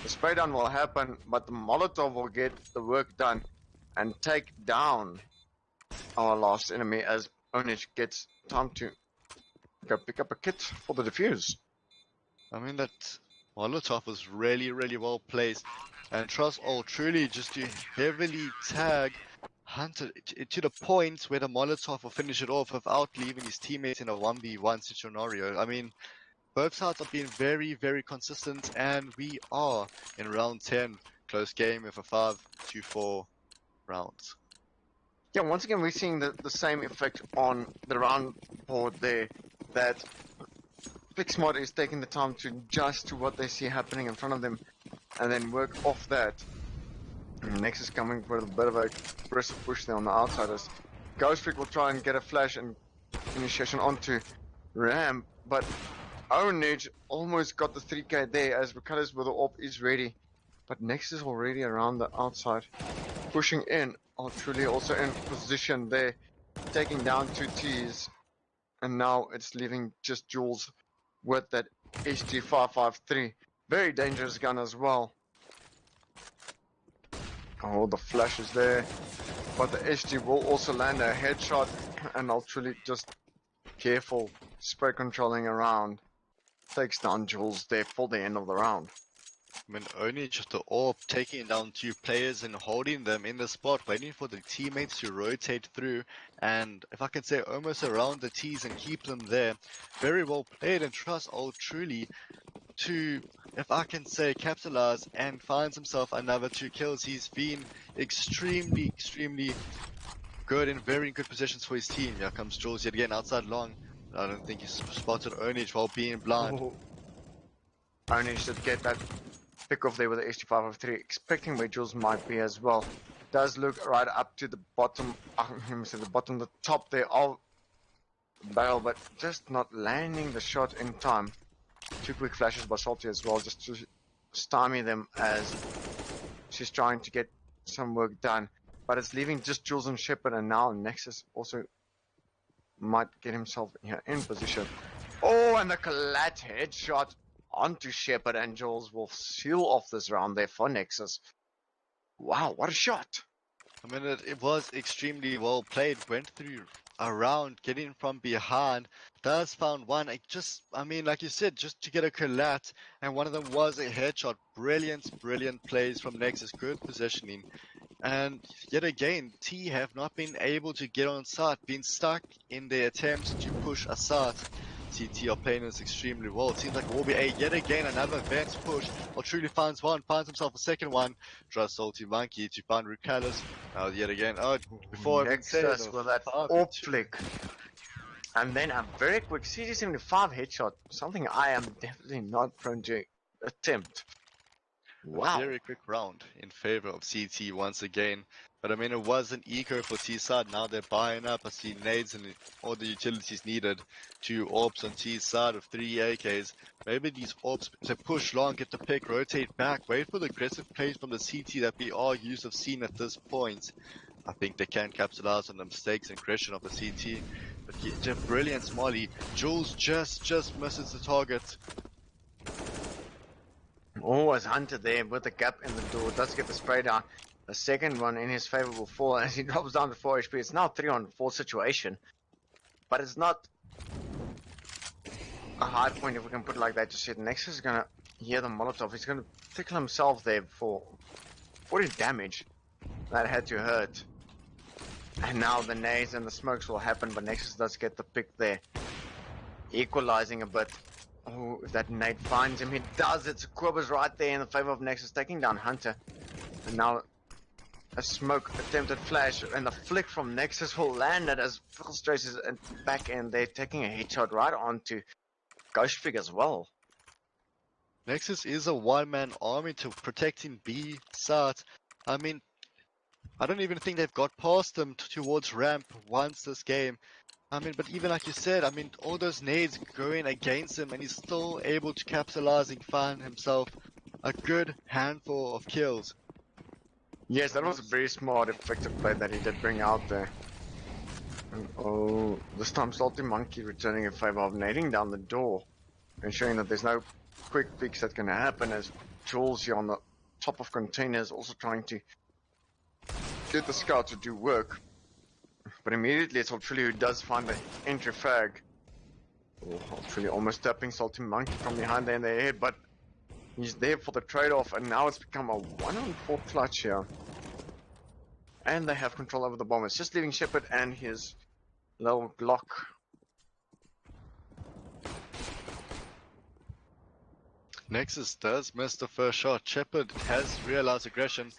The spray down will happen, but the Molotov will get the work done and take down our last enemy as Onich gets time to go pick up a kit for the defuse. I mean, that Molotov was really, really well placed. And trust all truly just to heavily tag Hunter to the point where the Molotov will finish it off without leaving his teammates in a 1v1 scenario. I mean, both sides have been very, very consistent, and we are in round 10. Close game with a 5-4 rounds. Yeah, once again, we're seeing the same effect on the round board there, that Picksmart is taking the time to adjust to what they see happening in front of them and then work off that. And Nexus coming for a bit of a aggressive push there on the outsiders. Ghost Trick will try and get a flash and initiation onto Ram, but Ownage almost got the 3k there as Ricardo's with the AWP is ready. But Nexus already around the outside, pushing in. Truly also in position there, taking down 2 Ts. And now it's leaving just Jules with that HG553. Very dangerous gun as well. Oh, the flash is there. But the SG will also land a headshot, and Truly just careful spray controlling around. Takes down Jules there for the end of the round. I mean, only just the AWP taking down 2 players and holding them in the spot, waiting for the teammates to rotate through, and if I can say almost around the T's and keep them there. Very well played, and trust all truly to, if I can say, capitalize and finds himself another 2 kills. He's been extremely, extremely good in very good positions for his team. Here comes Jules yet again outside long. I don't think he's spotted Onage while being blind. Onage should get that pick off there with the HG553, expecting where Jules might be as well. Does look right up to the bottom, the top there of the barrel, but just not landing the shot in time. 2 quick flashes by Salty as well, just to stymie them as she's trying to get some work done. But it's leaving just Jules and Shepard, and now Nexus also might get himself here in position. Oh, and the collat headshot onto Shepard, and Jules will seal off this round there for Nexus. Wow, what a shot! I mean, it was extremely well played. Went through around, getting from behind. Does found one. I mean, like you said, just to get a collat, and one of them was a headshot. Brilliant, brilliant plays from Nexus. Good positioning. And yet again, T have not been able to get on site, been stuck in their attempts to push a site. CT are playing this extremely well. It seems like it will be yet again another advanced push. Or truly finds one, finds himself a second one. Tries Salty Monkey to find Rucalis. Now yet again, before Nexus with that AWP flick. And then a very quick CG75 headshot, something I am definitely not prone to attempt. Wow. A very quick round in favor of CT once again. But I mean, it was an eco for T-side. Now they're buying up. I see nades and all the utilities needed. 2 AWPs on T-side of 3 AKs. Maybe these AWPs to push long, get the pick, rotate back, wait for the aggressive plays from the CT that we are used to seeing at this point. I think they can capitalize on the mistakes and aggression of the CT. But yeah, brilliant Smolly. Jules just misses the target. Always Hunter there with the gap in the door. Does get the spray down. The second one in his favorable fall as he drops down to 4 HP. It's now 3-on-4 situation. But it's not a high point if we can put it like that. Just yet. Nexus is going to hear the Molotov. He's going to tickle himself there for 40 damage. That had to hurt. And now the nades and the smokes will happen. But Nexus does get the pick there. Equalizing a bit. Oh, if that nade finds him, he does. It's Quibber's right there in the favor of Nexus, taking down Hunter. And now a smoke attempted flash, and the flick from Nexus will land it as Phil Strace is back, and they're taking a headshot right onto Ghost Fig as well. Nexus is a one-man army to protecting B side. I mean, I don't even think they've got past them towards ramp once this game. I mean, but even like you said, I mean, all those nades going against him, and he's still able to capitalize and find himself a good handful of kills. Yes, that was a very smart, effective play that he did bring out there. And, oh, this time Salty Monkey returning in favor of nading down the door. ensuring that there's no quick fix that can happen as Jules here on the top of containers also trying to get the scout to do work. But immediately it's Ultrilly who does find the entry fag. Oh, Ultrilly almost tapping Salty Monkey from behind there in the head, but he's there for the trade-off, and now it's become a 1-on-4 clutch here. And they have control over the bomb. It's just leaving Shepard and his little Glock. Nexus does miss the first shot. Shepard has realized aggression,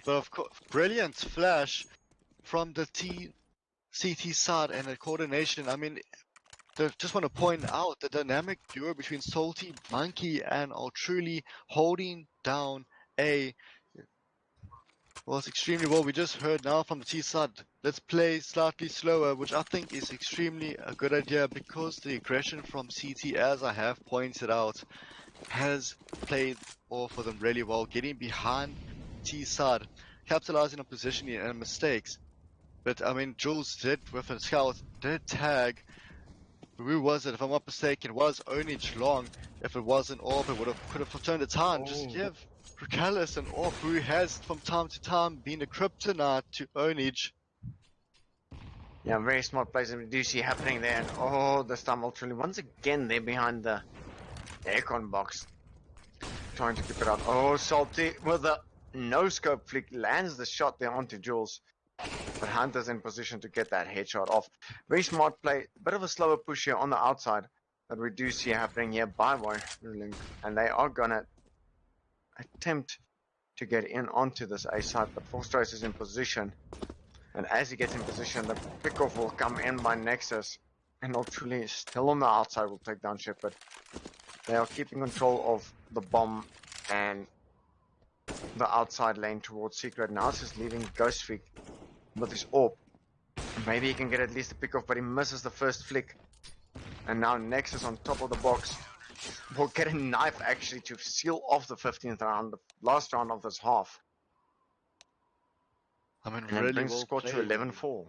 but of course, brilliant flash from the CT side and the coordination. I mean, just want to point out the dynamic duo between Salty Monkey and Ultruly holding down A was extremely well. We just heard now from the T side, let's play slightly slower, which I think is extremely a good idea because the aggression from CT, as I have pointed out, has played off for them really well, getting behind T side, capitalizing on positioning and mistakes. But I mean, Jules did with a scout, did tag. Who was it? If I'm not mistaken, it was Onage Long. If it wasn't Orb, it could have turned its hand. Just give Brucalis an Orb who has from time to time been a kryptonite to Onage. Yeah, very smart plays that we do see happening there. And oh, this time Ultrilly once again they're behind the aircon box, trying to keep it out. Oh, Salty with a no scope flick lands the shot there onto Jules. But Hunter's in position to get that headshot off. Very smart play. Bit of a slower push here on the outside that we do see happening here by WiruLink. And they are going to attempt to get in onto this A side. But Forstrace is in position. And as he gets in position, the pickoff will come in by Nexus. And Ultruly is still on the outside will take down Shepard. They are keeping control of the bomb and the outside lane towards Secret. Now it's just leaving Ghostfreak with his AWP. Maybe he can get at least a pick off, but he misses the first flick. And now Nexus on top of the box will get a knife actually to seal off the 15th round, the last round of this half. I mean, And it really brings the well score to played. 11-4.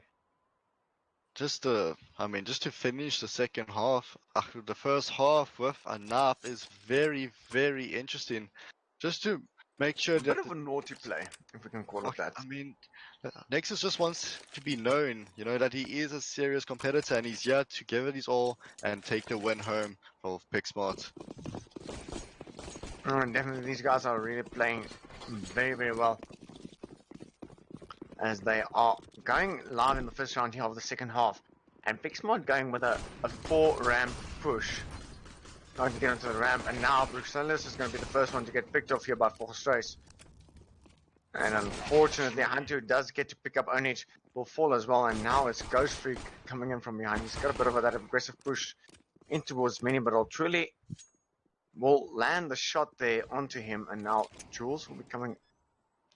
Just to finish the second half, the first half with a knife is very, very interesting. Just to make sure A that bit of a naughty play, if we can call it that. I mean, Nexus just wants to be known, that he is a serious competitor and he's here to give it his all and take the win home for Picksmart. Definitely these guys are really playing very, very well. As they are going live in the first round here of the second half. And Picksmart going with a 4-ramp push. Trying to get into the ramp, and now Brucalis is going to be the first one to get picked off here by Forstrace. And unfortunately, Hunter does get to pick up Onage, will fall as well, and now it's Ghostfreak coming in from behind. He's got a bit of that aggressive push in towards Mini, but Ultruly will land the shot there onto him, and now Jules will be coming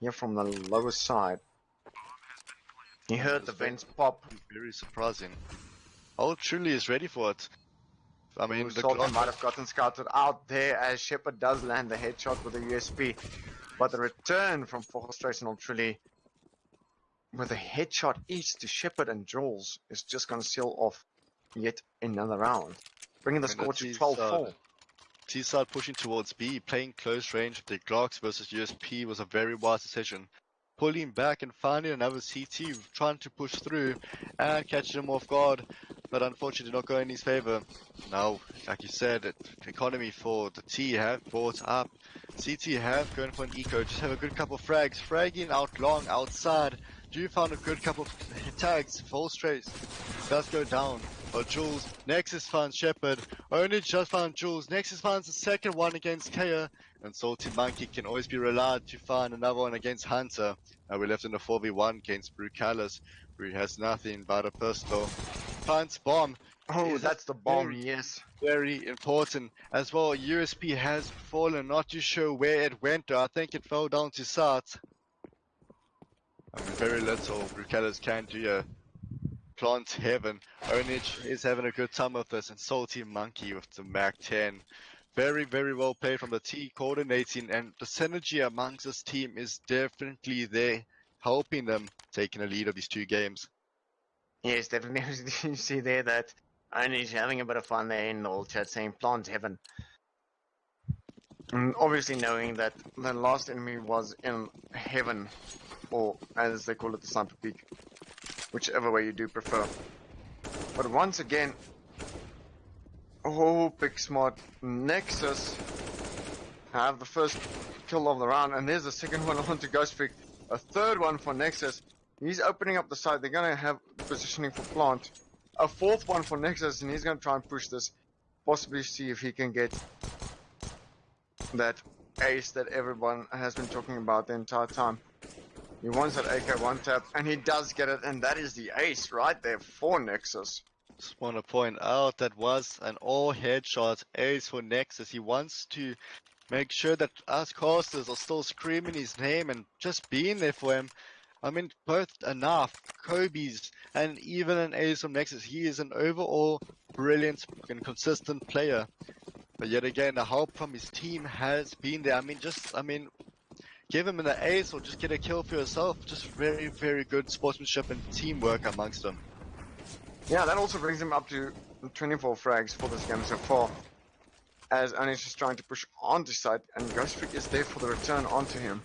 here from the lower side. He heard the vents pop. Very surprising. Ultruly is ready for it. I mean, the Salty might have gotten scouted out there as Shepard does land the headshot with a USP. But the return from Forstrace and Ultruly with a headshot each to Shepard and Jules is just going to seal off yet another round, bringing the score to 12-4. T-side pushing towards B, playing close range with the Glocks versus USP was a very wise decision. Pulling back and finding another CT, trying to push through and catching him off guard, but unfortunately did not go in his favor. Now, like you said, the economy for the T have brought up. CT have gone for an eco, just have a good couple of frags, fragging out long outside. Do found a good couple of tags, full strays, does go down. But Jules, Nexus finds Shepard, Onage just found Jules, Nexus finds the second one against Kea, and Salty Monkey can always be relied to find another one against Hunter. Now we're left in a 4v1 against Brucalis, who has nothing but a pistol. Finds bomb. Oh, that's the bomb, yes. Very important. As well, USP has fallen, not too sure where it went though. I think it fell down to Sart. I mean, very little Brucalis can do here. Plant heaven. Onage is having a good time with this, and Salty Monkey with the Mac 10. Very, very well played from the T, coordinating, and the synergy amongst this team is definitely there, helping them taking a lead of these two games. Yes, definitely. You see there that And he's having a bit of fun there in the old chat saying plant heaven. And obviously knowing that the last enemy was in heaven, or as they call it, the sniper peak. Whichever way you do prefer. But once again, oh, Picksmart, Nexus have the first kill of the round, and there's the second one onto Ghost Freak, a third one for Nexus. He's opening up the side. They're going to have positioning for plant. A fourth one for Nexus, and he's going to try and push this, possibly see if he can get that ace that everyone has been talking about the entire time. He wants that AK one tap, and he does get it, and that is the ace right there for Nexus. Just want to point out that was an all headshot ace for Nexus. He wants to make sure that us casters are still screaming his name and just being there for him. I mean, both enough, Kobe's, and even an ace from Nexus. He is an overall brilliant and consistent player. But yet again, the help from his team has been there. I mean, give him an ace or just get a kill for yourself. Just very, very good sportsmanship and teamwork amongst them. Yeah, that also brings him up to 24 frags for this game so far. As Anish is trying to push onto side, and Ghost Freak is there for the return onto him.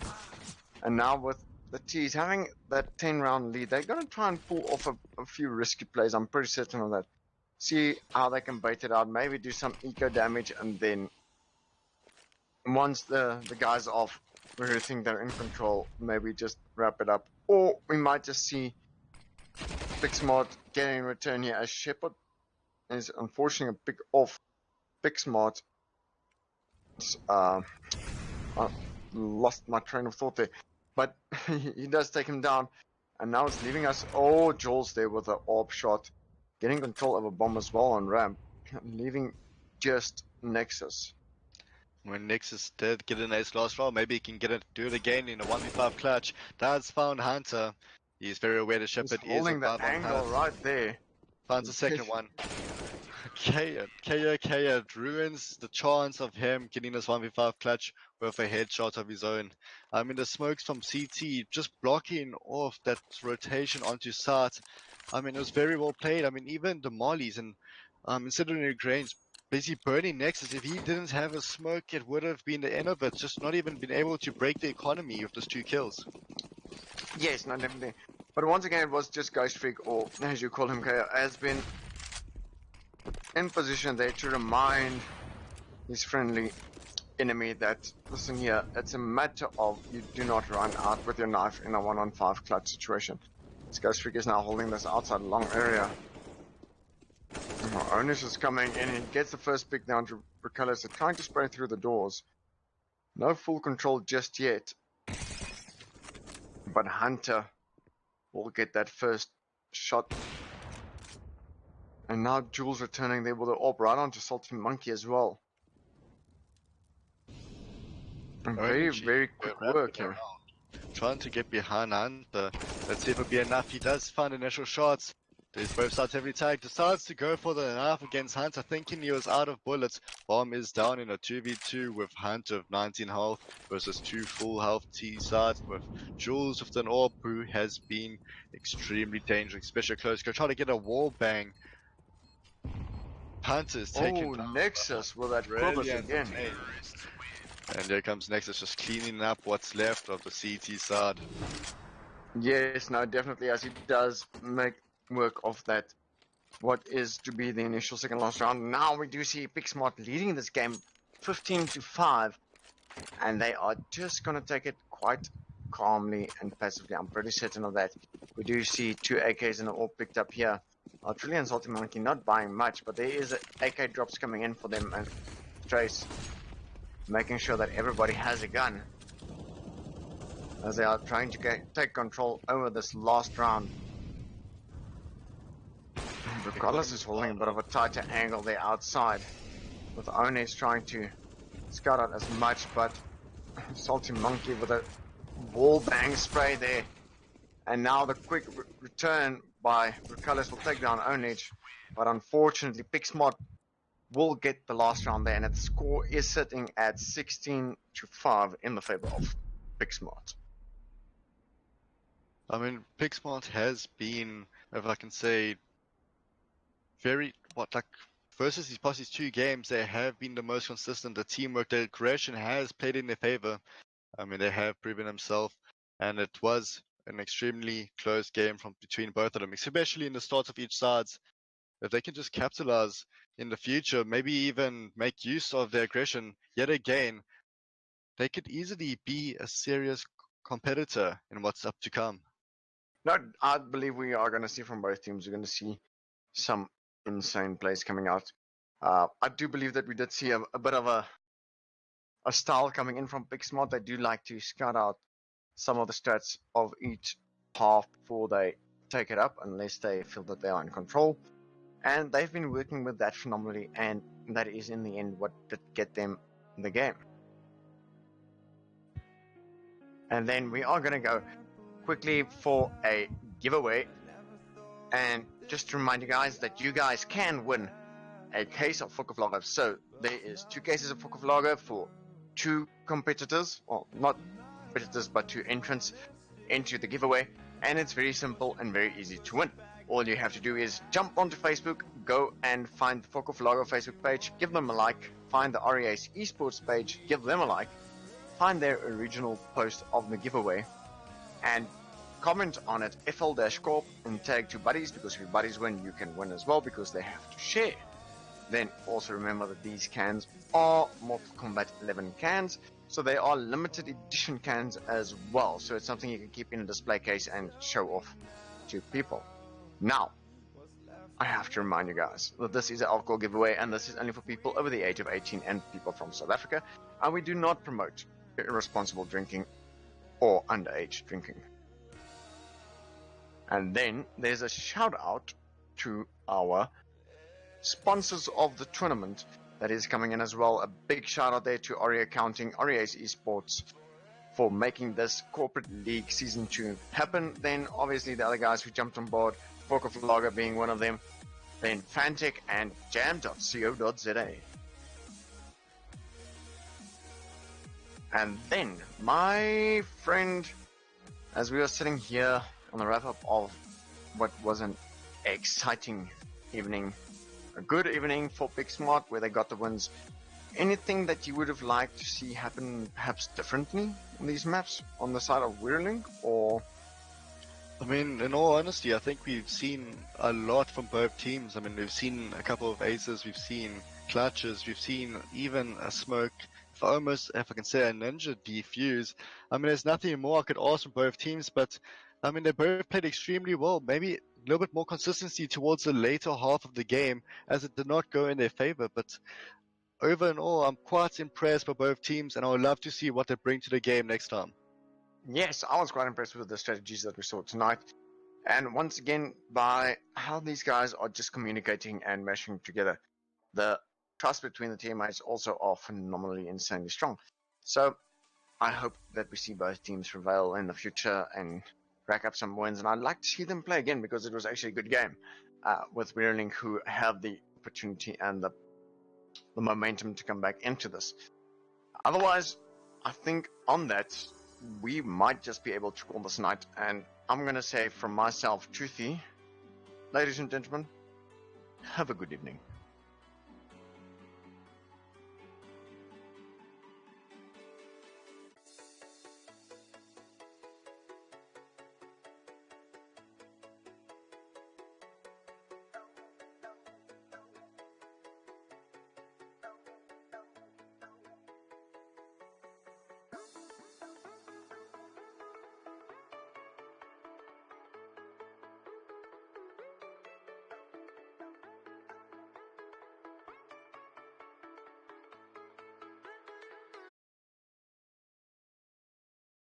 And now with the T's having that 10-round lead, they're going to try and pull off a few risky plays. I'm pretty certain of that. See how they can bait it out, maybe do some eco damage, and then once the guys off, we really think they're in control, maybe just wrap it up. Or we might just see Picksmart getting in return here, as Shepard is unfortunately a pick off Picksmart. I lost my train of thought there, but he does take him down, and now it's leaving us. Oh, Jules there with an orb shot, getting control of a bomb as well on ramp, leaving just Nexus. When Nexus did get an ace last round, maybe he can do it again in a 1v5 clutch. That's found Hunter. He's very aware that Shepard is holding the above on angle Hunter. right there. Finds the second one. KO ruins the chance of him getting this 1v5 clutch with a headshot of his own. I mean, the smokes from CT just blocking off that rotation onto site. I mean, it was very well played. I mean, even the mollies and considering Grains busy burning Nexus. If he didn't have a smoke, it would have been the end of it. Just not even been able to break the economy with those 2 kills. Yes, no, definitely. But once again, it was just Ghost Freak, or as you call him, KO, has been in position there to remind his friendly enemy that, listen here, it's a matter of you do not run out with your knife in a 1-on-5 clutch situation. This Ghost Freak is now holding this outside long area. Onish is coming in, he gets the first pick down to Recallis. They're trying to spray through the doors. No full control just yet. But Hunter will get that first shot. And now Jules returning there with the orb right onto Salty Monkey as well. And very, very quick work here. Trying to get behind Hunter. Let's see if it'll be enough. He does find initial shots. There's both sides heavily tagged. Decides to go for the knife against Hunter, thinking he was out of bullets. Bomb is down in a 2v2 with Hunter of 19 health versus 2 full health T sides with Jules with an orb who has been extremely dangerous, especially close. Go try to get a wall bang. Hunter is taking down Nexus with that Quibus again. And there comes Nexus just cleaning up what's left of the CT side. Yes, no, definitely, as he does make work of that, what is to be the initial second last round. Now we do see Picksmart leading this game 15-5, and they are just going to take it quite calmly and passively. I'm pretty certain of that. We do see 2 AKs and all picked up here. Trilly and Salty Monkey not buying much, but there is AK drops coming in for them, and Trace making sure that everybody has a gun as they are trying to take control over this last round. Carlos is holding a bit of a tighter angle there outside, with Ones trying to scout out as much, but Salty Monkey with a wall bang spray there. And now the quick return by Recallis will take down Onage, but unfortunately Picksmart will get the last round there, and its score is sitting at 16-5 in the favor of Picksmart. I mean, Picksmart has been, if I can say, very like versus these past these 2 games, they have been the most consistent. The teamwork, the aggression has played in their favor. I mean, they have proven themselves, and it was an extremely close game from between both of them, especially in the starts of each sides. If they can just capitalize in the future, maybe even make use of their aggression yet again, they could easily be a serious competitor in what's up to come. No, I believe we are going to see from both teams. We're going to see some insane plays coming out. I do believe that we did see a bit of a style coming in from Picksmart. They do like to scout out some of the stats of each half before they take it up, unless they feel that they are in control. And they've been working with that phenomenally, and that is in the end what did get them the game. And then we are going to go quickly for a giveaway. And just to remind you guys that you guys can win a case of Fokker Lager. So there is 2 cases of Fokker Lager for 2 competitors, or not competitors, but 2 entrants into the giveaway. And it's very simple and very easy to win. All you have to do is jump onto Facebook, go and find the Fokker Lager Facebook page, give them a like, find the REA's esports page, give them a like, find their original post of the giveaway, and comment on it FL-Corp and tag 2 buddies, because if your buddies win, you can win as well because they have to share. Then also remember that these cans are Mortal Kombat 11 cans, so they are limited edition cans as well. So it's something you can keep in a display case and show off to people. Now, I have to remind you guys that this is an alcohol giveaway, and this is only for people over the age of 18 and people from South Africa, and we do not promote irresponsible drinking or underage drinking. And then there's a shout out to our sponsors of the tournament that is coming in as well. A big shout out there to REA Accounting, REA's Esports, for making this corporate league season 2 happen. Then obviously the other guys who jumped on board, Fokker Lager being one of them, then Fantech and jam.co.za. And then my friend, as we are sitting here on the wrap up of what was an exciting evening, a good evening for Picksmart where they got the wins, anything that you would have liked to see happen perhaps differently on these maps on the side of WiruLink? Or I mean, in all honesty, I think we've seen a lot from both teams. I mean, we've seen a couple of aces, we've seen clutches, we've seen even a smoke, if I can say, a ninja defuse. I mean, there's nothing more I could ask from both teams, but I mean, they both played extremely well. Maybe a little bit more consistency towards the later half of the game, as it did not go in their favor. But over and all, I'm quite impressed by both teams, and I would love to see what they bring to the game next time. yes, I was quite impressed with the strategies that we saw tonight. And once again, by how these guys are just communicating and meshing together. The trust between the teammates also are phenomenally insanely strong. So I hope that we see both teams prevail in the future and rack up some wins. And I'd like to see them play again, because it was actually a good game with WiruLink, who have the opportunity and the momentum to come back into this. Otherwise, I think on that, we might just be able to call this night. And I'm going to say from myself, Truthy, ladies and gentlemen, have a good evening.